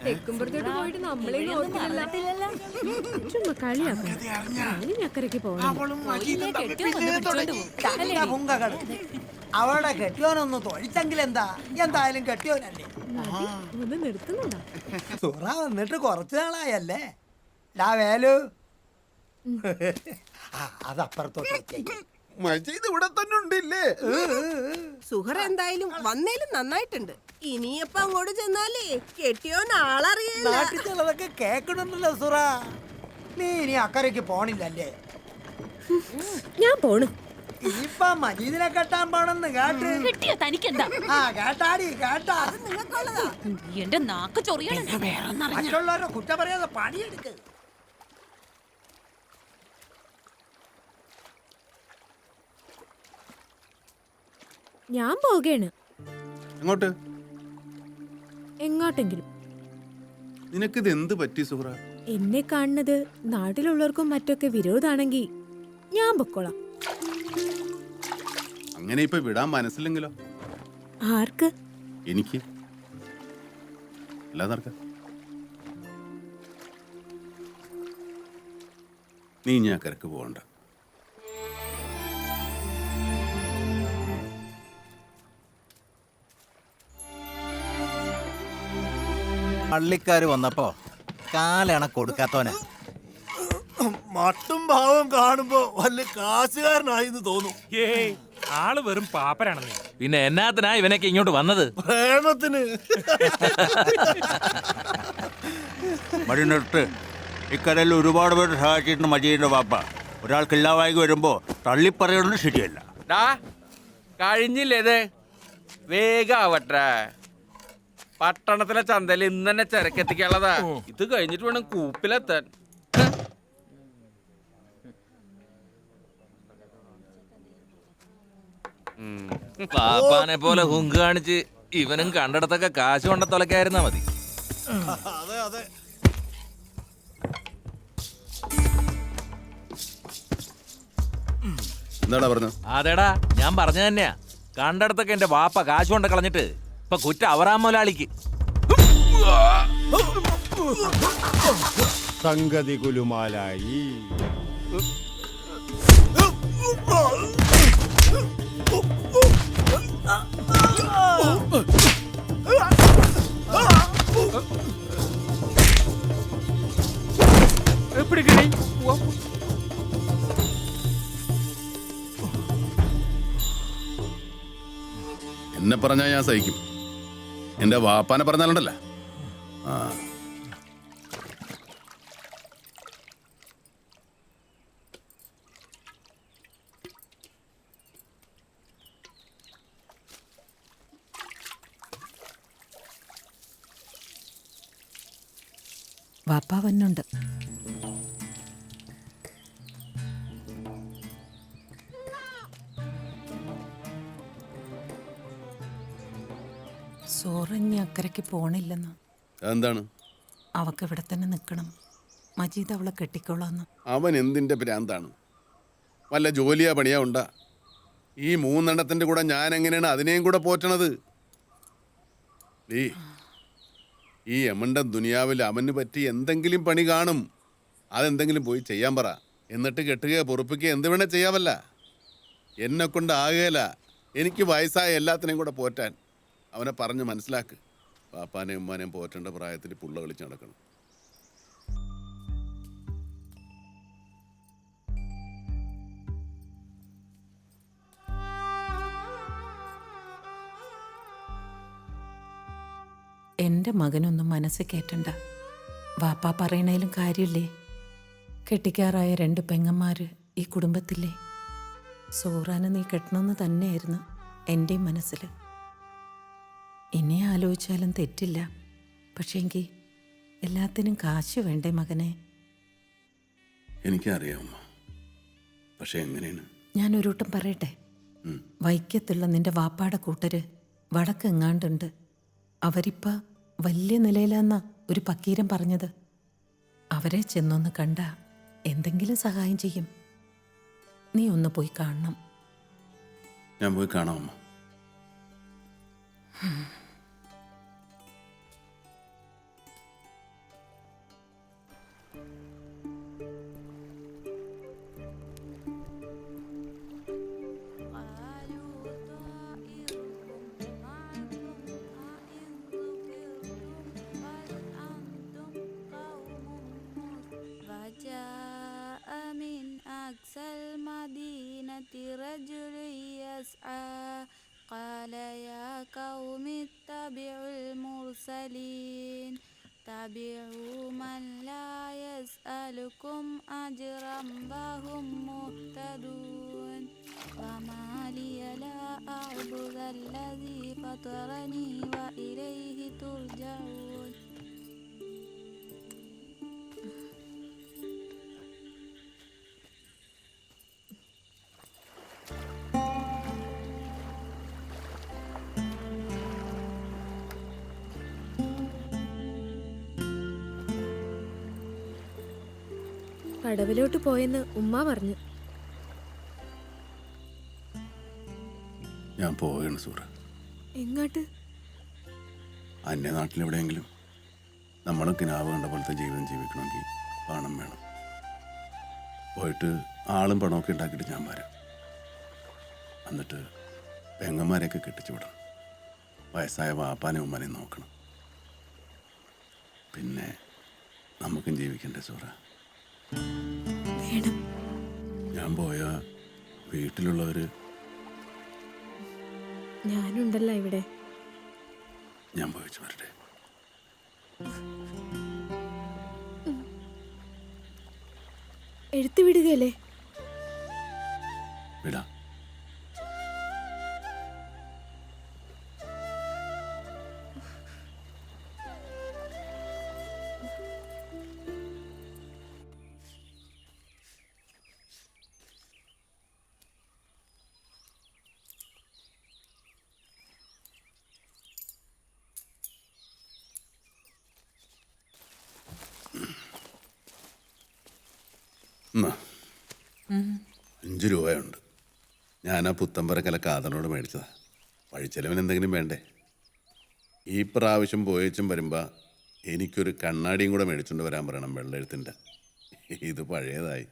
തെക്കുംപുറത്തോട്ട് പോയിട്ട് നമ്മളെ നോക്കില്ല. ചുമ്മാ കളിയാക്കണം. ഞാനും അക്കരയ്ക്ക് പോകണം. അവളുടെ കെട്ടിയോനൊന്ന് തൊഴിച്ചെങ്കിൽ എന്താ? എന്തായാലും കെട്ടിയോനല്ലേ. ഒന്ന് നിർത്തുന്നുണ്ടോ? സുറ വന്നിട്ട് കുറച്ചു നാളായല്ലേ? വേലു അതപ്പുറത്തോട്ട് മജീദ് ഇവിടെ തന്നെ ഉണ്ടില്ലേ? സുഹറ എന്തായാലും വന്നേലും നന്നായിട്ടുണ്ട്. ഇനിയപ്പോ അങ്ങോട്ട് ചെന്നാലേ കെട്ടിയോൻ ആളറിയില്ല. നാട്ടിൽ ചിലതൊക്കെ കേക്കണുണ്ടല്ലോ സുറ. നീ ഇനി അക്കരയ്ക്ക് പോണില്ലല്ലേ? ഞാൻ പോണു. ഇനിയിപ്പൊ മജീദിനെ കെട്ടാൻ പോണെന്ന് കേട്ട്. കിട്ടിയോ തനിക്കെന്താ? കേട്ടാടി കേട്ടാ. നിങ്ങൾക്കുള്ളതാ. എന്റെ നാക്ക് ചൊറിയാണ്. മറ്റുള്ളവരെ കുറ്റം പറയാതെ പണിയെടുക്ക്. ഞാൻ പോകേണ്. എങ്ങോട്ട്? എങ്ങോട്ടെങ്കിലും. നിനക്കിത് എന്ത് പറ്റി സുഹറ? എന്നെ കാണുന്നത് നാട്ടിലുള്ളവർക്കും മറ്റൊക്കെ വിരോധാണെങ്കിൽ ഞാൻ പൊക്കോളാം. അങ്ങനെ ഇപ്പൊ വിടാൻ മനസ്സില്ലെങ്കിലോ? ആർക്ക്? എനിക്ക്. അല്ലാതെ നടക്ക. നീ ഞാൻ കരക്ക് പോകണ്ട. പള്ളിക്കാര് വന്നപ്പോ കാലണ കൊടുക്കാത്തവനെ മട്ടും ഭാവം കാണുമ്പോ വല്ല കാശുകാരനായിന്ന് തോന്നും. ഏയ് ആള് വെറും പാപ്പരാണെന്ന്. പിന്നെ എന്നാത്തിനാ ഇവനൊക്കെ ഇങ്ങോട്ട് വന്നത്? പ്രേമത്തിന്. മടി നിർത്ത്. ഇക്കരയിൽ ഒരുപാട് പേര് സഹായിച്ചിട്ടുണ്ട് മജീദിന്റെ വാപ്പ. ഒരാൾക്കില്ലാവായി വരുമ്പോ തള്ളിപ്പറയുന്നത് ശരിയല്ല. കഴിഞ്ഞില്ലേത്? വേഗാവട്ടെ. പട്ടണത്തിലെ ചന്തയിൽ ഇന്ന് തന്നെ ചരക്കെത്തിക്കാനുള്ളതാ. ഇത് കഴിഞ്ഞിട്ട് വേണം കൂപ്പിലെത്താൻ. പാപ്പാനെ പോലെ ഹുങ്ക് കാണിച്ച് ഇവനും കണ്ടിടത്തൊക്കെ കാശ് കൊണ്ട തുലക്കായിരുന്നാ മതി. അതെ അതെ. എന്താടാ പറഞ്ഞു? അതേടാ ഞാൻ പറഞ്ഞു തന്നെയാ. കണ്ടിടത്തൊക്കെ എന്റെ വാപ്പ കാശ് കൊണ്ട് കളഞ്ഞിട്ട് ഇപ്പൊ കുറ്റ അവറാം മുതലാളിക്ക്. സംഗതി കുലുമാലായി. എന്നെ പറഞ്ഞാൽ ഞാൻ സഹിക്കും. എന്റെ വാപ്പാനെ പറഞ്ഞാലുണ്ടല്ല. ആ വാപ്പ വന്നുണ്ട്. സോറഞ്ഞ അക്കരയ്ക്ക് പോണില്ലെന്ന്. എന്താണ്? അവക്ക് ഇവിടെ തന്നെ നിൽക്കണം. മജീദ് അവളെ കെട്ടിക്കോളാന്ന്. അവൻ എന്തിന്റെ ഭ്രാന്താണ്? വല്ല ജോലിയാ പണിയാ ഉണ്ടാ? ഈ മൂന്നെണ്ണത്തിന്റെ കൂടെ ഞാൻ എങ്ങനെയാണ് അതിനെയും കൂടെ പോറ്റണത്? ഈ യമണ്ടൻ ദുനിയാവിൽ അവന് പറ്റി എന്തെങ്കിലും പണി കാണും. അതെന്തെങ്കിലും പോയി ചെയ്യാൻ പറ. എന്നിട്ട് കെട്ടുകയോ പൊറുപ്പിക്കുകയോ എന്ത് വേണേ ചെയ്യാവല്ല. എന്നെ കൊണ്ട് ആകുകയില്ല. എനിക്ക് വയസ്സായ എല്ലാത്തിനെയും കൂടെ പോറ്റാൻ. അവനെ പറഞ്ഞ് മനസ്സിലാക്ക്. പാപ്പാനെയും ഉമ്മാനെയും പോറ്റേണ്ട പ്രായത്തിൽ പുള്ള കളിച്ച് നടക്കണം. എൻ്റെ മകനൊന്നും മനസ്സിൽ കയറ്റണ്ട. വാപ്പ പറയണേലും കാര്യമില്ലേ? കെട്ടിക്കാറായ 2 പെങ്ങന്മാർ ഈ കുടുംബത്തില്ലേ? സൂറാനെ നീ കെട്ടണമെന്ന് തന്നെയായിരുന്നു എൻ്റെയും മനസ്സിൽ. ഇനി ആലോചിച്ചാലും തെറ്റില്ല. പക്ഷേങ്കിൽ എല്ലാത്തിനും കാശ് വേണ്ടേ മകനെ? എനിക്കറിയാം, പക്ഷെ എങ്ങനെയാണ്? ഞാനൊരുവട്ടം പറയട്ടെ. വൈക്കത്തുള്ള നിന്റെ വാപ്പാടെ കൂട്ടര് വടക്കെങ്ങാണ്ടുണ്ട്. അവരിപ്പ വലിയ നിലയിലാന്നാ ഒരു പക്കീരൻ പറഞ്ഞത്. അവരെ ചെന്നൊന്ന് കണ്ട എന്തെങ്കിലും സഹായം ചെയ്യും. നീ ഒന്ന് പോയി കാണണം. ഞാൻ പോയി കാണാം. رجل يسعى قال يا قوم اتبعوا المرسلين اتبعوا من لا يسألكم أجرا وهم مهتدون وما لي لا أعبد الذي فطرني وإليه ترجعون. കടവിലോട്ട് പോയെന്ന് ഉമ്മ പറഞ്ഞു. ഞാൻ പോവുകയാണ് സൂറ. എങ്ങോട്ട്? അന്യനാട്ടിലെവിടെയെങ്കിലും നമ്മളൊക്കെ നാവ് കണ്ട പോലത്തെ ജീവിതം ജീവിക്കണമെങ്കിൽ പണം വേണം. പോയിട്ട് ആളും പണമൊക്കെ ഉണ്ടാക്കിയിട്ട് ഞാൻ വരാം. എന്നിട്ട് പെങ്ങന്മാരെയൊക്കെ കെട്ടിച്ചു വിടണം. വയസ്സായ വാപ്പാനെ ഉമ്മാനെയും നോക്കണം. പിന്നെ നമുക്കും ജീവിക്കണ്ടേ സൂറ? ഞാൻ പോയ വീട്ടിലുള്ളവര് ഞാനുണ്ടല്ലോ ഇവിടെ. ഞാൻ പോയിച്ചു വരട്ടെ. എഴുത്ത് വിടുകയല്ലേ? വിടാം. എന്നാ 5 രൂപയുണ്ട്. ഞാൻ ആ പുത്തമ്പറക്കല കാതനോട് മേടിച്ചതാ. വഴിച്ചെലവിന് എന്തെങ്കിലും വേണ്ടേ? ഈ പ്രാവശ്യം പോയച്ചും വരുമ്പോൾ എനിക്കൊരു കണ്ണാടിയും കൂടെ മേടിച്ചുകൊണ്ട് വരാൻ പറയണം, വെള്ളെഴുത്തിൻ്റെ. ഇത് പഴയതായി.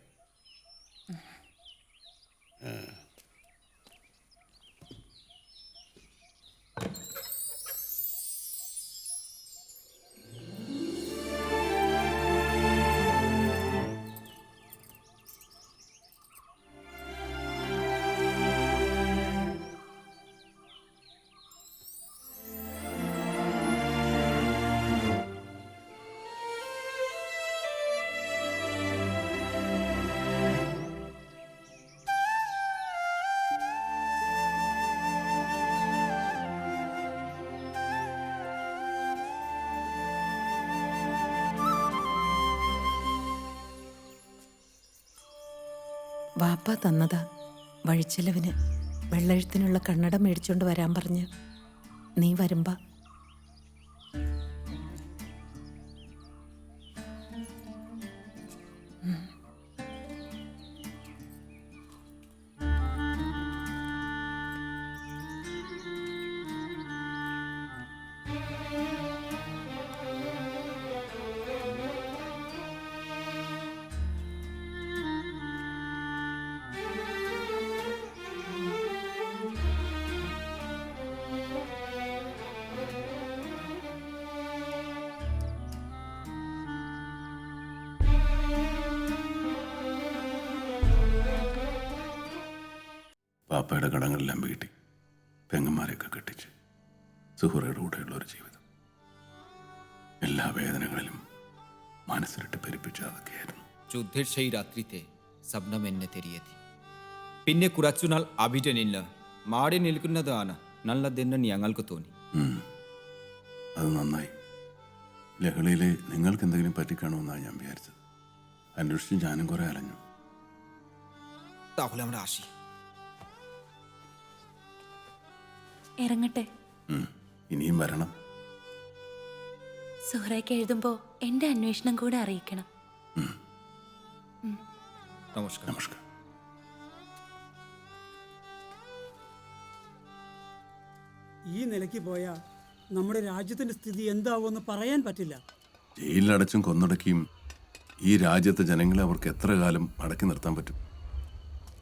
വാപ്പ തന്നതാ വഴിച്ചെലവിന്. വെള്ളെഴുത്തിനുള്ള കണ്ണട മേടിച്ചോണ്ട് വരാൻ പറഞ്ഞ് നീ വരുമ്പോ പാപ്പയുടെ കടങ്ങളെല്ലാം വീട്ടി പെങ്ങന്മാരെയൊക്കെ കെട്ടിച്ച് സുഹറയുടെ കൂടെയുള്ളൊരു ജീവിതം. എല്ലാ വേദനകളിലും മനസ്സിലിട്ട് പെരുപ്പിച്ച അതൊക്കെയായിരുന്നു. যুদ্ধের সেই রাত্রিতে സബ്നം എന്നെ തെരിയെത്തി. പിന്നെ കുറച്ചുനാൾ അവിടെ നിന്ന് മാറി നിൽക്കുന്നതാണ് നല്ലതെന്ന് ഞങ്ങൾക്ക് തോന്നി. അത് നന്നായി. ലഹളയിൽ നിങ്ങൾക്ക് എന്തെങ്കിലും പറ്റിക്കാണുമെന്നാണ് ഞാൻ വിചാരിച്ചത്. അന്വേഷിച്ച് ഞാനും കുറേ അലഞ്ഞു. താഹുൽ നമ്മുടെ ആശി ഇറങ്ങട്ടെ. ഇനിയും വരണം. സുഹറയ്ക്ക് എഴുതുമ്പോ എന്റെ അന്വേഷണം കൂടെ അറിയിക്കണം. നമസ്കാരം. നമസ്കാരം. ഈ നിലയ്ക്ക് പോയാൽ നമ്മുടെ രാജ്യത്തിന്റെ സ്ഥിതി എന്താവുമെന്ന് പറയാൻ പറ്റില്ല. ജയിലിലടച്ചും കൊന്നടക്കിയും ഈ രാജ്യത്തെ ജനങ്ങളെ അവർക്ക് എത്ര കാലം അടക്കി നിർത്താൻ പറ്റും?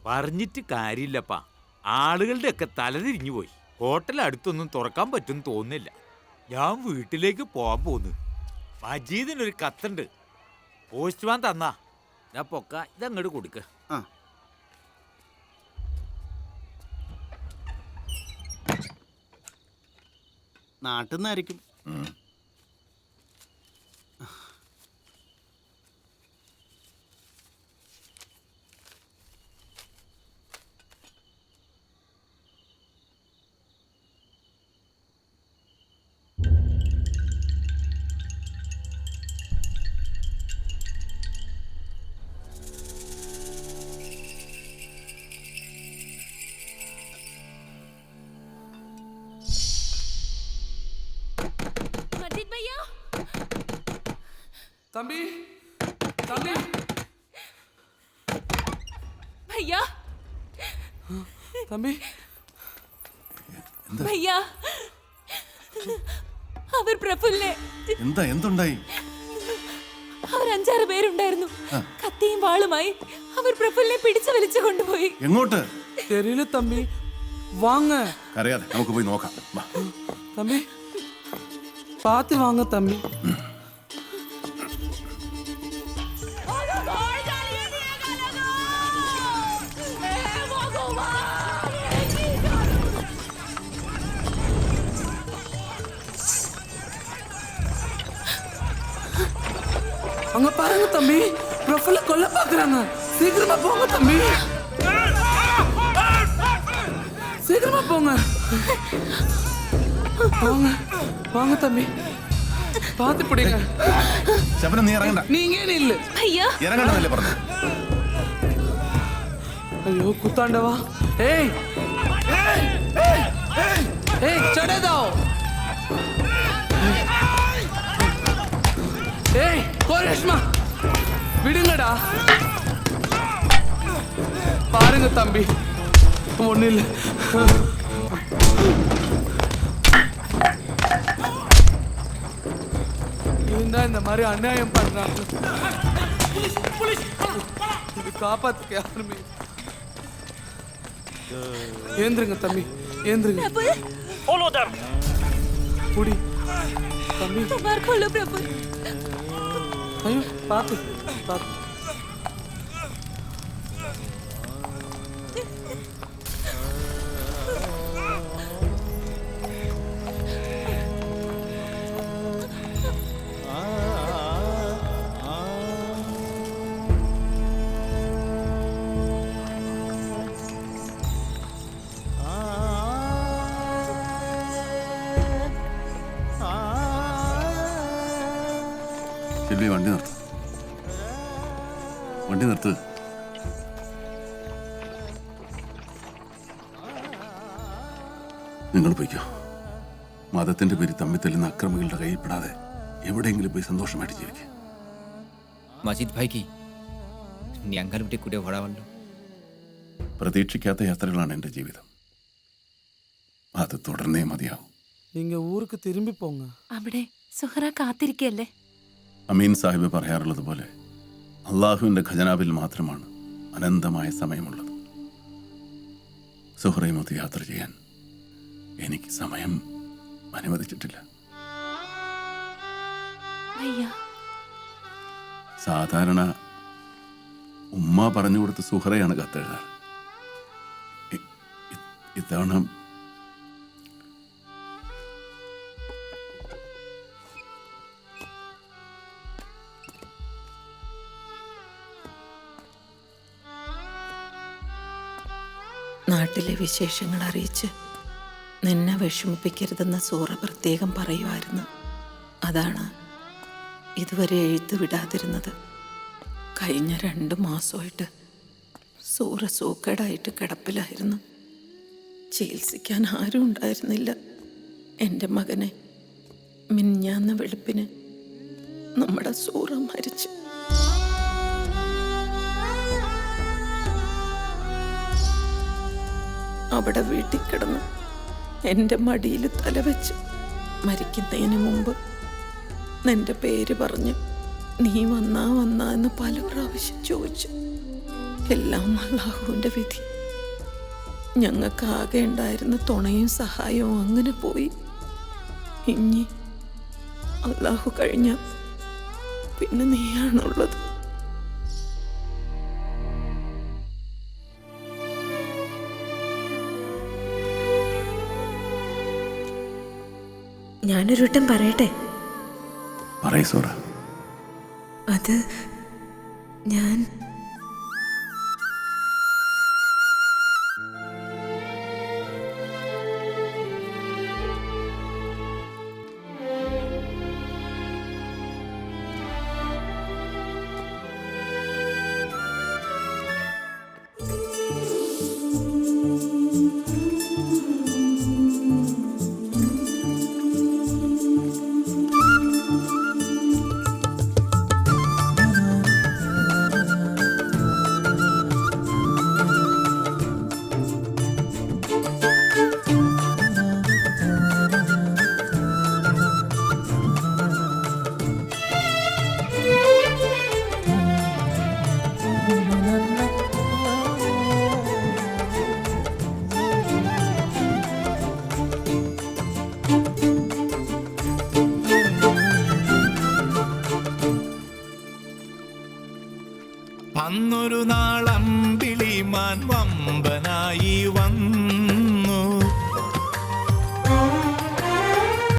പറഞ്ഞിട്ട് കാര്യമില്ലപ്പാ. ആളുകളുടെ ഒക്കെ തലതിരിഞ്ഞു പോയി. ഹോട്ടൽ അടുത്തൊന്നും തുറക്കാൻ പറ്റും തോന്നില്ല. ഞാൻ വീട്ടിലേക്ക് പോകാൻ പോന്ന്. മജീദിനൊരു കത്തുണ്ട്, പോസ്റ്റ്മാൻ തന്നാ. ഞാൻ പൊക്ക ഇതങ്ങോട്ട് കൊടുക്ക. നാട്ടിൽ നിന്നായിരിക്കും. തമ്പി, തമ്പി, ഭയ്യാ, തമ്പി, ഭയ്യാ, അവർ പ്രഫുല്ലെ എന്തുണ്ടായി? അവർ 5-6 പേരുണ്ടായിരുന്നു. കത്തിയും വാളുമായി അവർ പ്രഫുല്ലെ പിടിച്ചു വലിച്ചു കൊണ്ടുപോയി. എങ്ങോട്ട്? തെരിയില്ല തമ്പി. വാങ്ങ. അറിയാതെ നമുക്ക് പോയി നോക്കാം. തമ്പി പാത്തി വാങ്ങ തമ്പി. அங்க பாருங்க தம்பி, பிரஃபுல்ல கொல்ல பாக்குறாங்க. சீக்கிரமா போங்க தம்பி, சீக்கிரமா போங்க. வாங்க வாங்க தம்பி, பாத்து பிடிங்க. ശബന നീ ഇറങ്ങണ്ട. நீங்க இல்ல ஐயா ഇറങ്ങണ്ടല്ലേ പറഞ്ഞു. ஐயோ குத்தாண்டவா. ஏய் ஏய் चढ़े जाओ. ஏய் கோரேஷ்மா விடுங்கடா. பாருங்க தம்பி, ஒண்ணு இல்ல. இந்த மாதிரி அநியாயம் பண்றாங்க. இது காப்பாத்துக்க யாருமே. ஏந்திருங்க தம்பி, ஏந்திருங்க. புடி தம்பி. ஐயோ பாத்து பாத்து. ശരി, വണ്ടി നിർത്ത്. വണ്ടി നിർത്ത്. നിങ്ങൾ പോയിക്കോ. മതത്തിന്റെ പേരിൽ തമ്മിൽ തെല്ലുന്ന അക്രമികളുടെ കയ്യിൽപ്പെടാതെ എവിടെയെങ്കിലും പോയി സന്തോഷമായിട്ട് ജീവിക്കുക. മജീദ് ഭായിക്ക് ഞങ്ങൾ വിട്ട് കൂടെ ഓടാവല്ലോ. പ്രതീക്ഷിക്കാത്ത യാത്രകളാണ് എൻ്റെ ജീവിതം. അത് തുടർന്നേ മതിയാവും. நீங்க ஊருக்கு திரும்பி போங்க. അവിടെ സുഹറ കാത്തിരിക്കല്ലേ? അമീൻ സാഹിബ് പറയാറുള്ളത് പോലെ അള്ളാഹുവിൻ്റെ ഖജനാവിൽ മാത്രമാണ് അനന്തമായ സമയമുള്ളത്. സുഹറയുമൊത്ത് യാത്ര ചെയ്യാൻ എനിക്ക് സമയം അനുവദിച്ചിട്ടില്ല. സാധാരണ ഉമ്മ പറഞ്ഞു കൊടുത്ത സുഹറയാണ് കത്തെഴുതാറ്. ഇത്തവണ നാട്ടിലെ വിശേഷങ്ങൾ അറിയിച്ച് നിന്നെ വിഷമിപ്പിക്കരുതെന്ന് സൂറ പ്രത്യേകം പറയുമായിരുന്നു. അതാണ് ഇതുവരെ എഴുത്ത് വിടാതിരുന്നത്. കഴിഞ്ഞ 2 മാസമായിട്ട് സൂറ സൂക്കേടായിട്ട് കിടപ്പിലായിരുന്നു. ചികിത്സിക്കാൻ ആരും ഉണ്ടായിരുന്നില്ല. എൻ്റെ മകനെ മിഞ്ഞാന്ന വെളുപ്പിന് നമ്മുടെ സൂറ മരിച്ചു. അവിടെ വീട്ടിൽ കിടന്ന് എൻ്റെ മടിയിൽ തലവെച്ച് മരിക്കുന്നതിന് മുമ്പ് നിന്റെ പേര് പറഞ്ഞ് നീ വന്നാ എന്ന് പല പ്രാവശ്യം ചോദിച്ചു. എല്ലാം അല്ലാഹുവിൻ്റെ വിധി. ഞങ്ങൾക്ക് ആകെ ഉണ്ടായിരുന്ന തുണയും സഹായവും അങ്ങനെ പോയി. ഇനി അല്ലാഹു കഴിഞ്ഞ പിന്നെ നീയാണുള്ളത്. ഞാനൊരു വട്ടം പറയട്ടെ? സൂറ. അത് ഞാൻ വമ്പനാ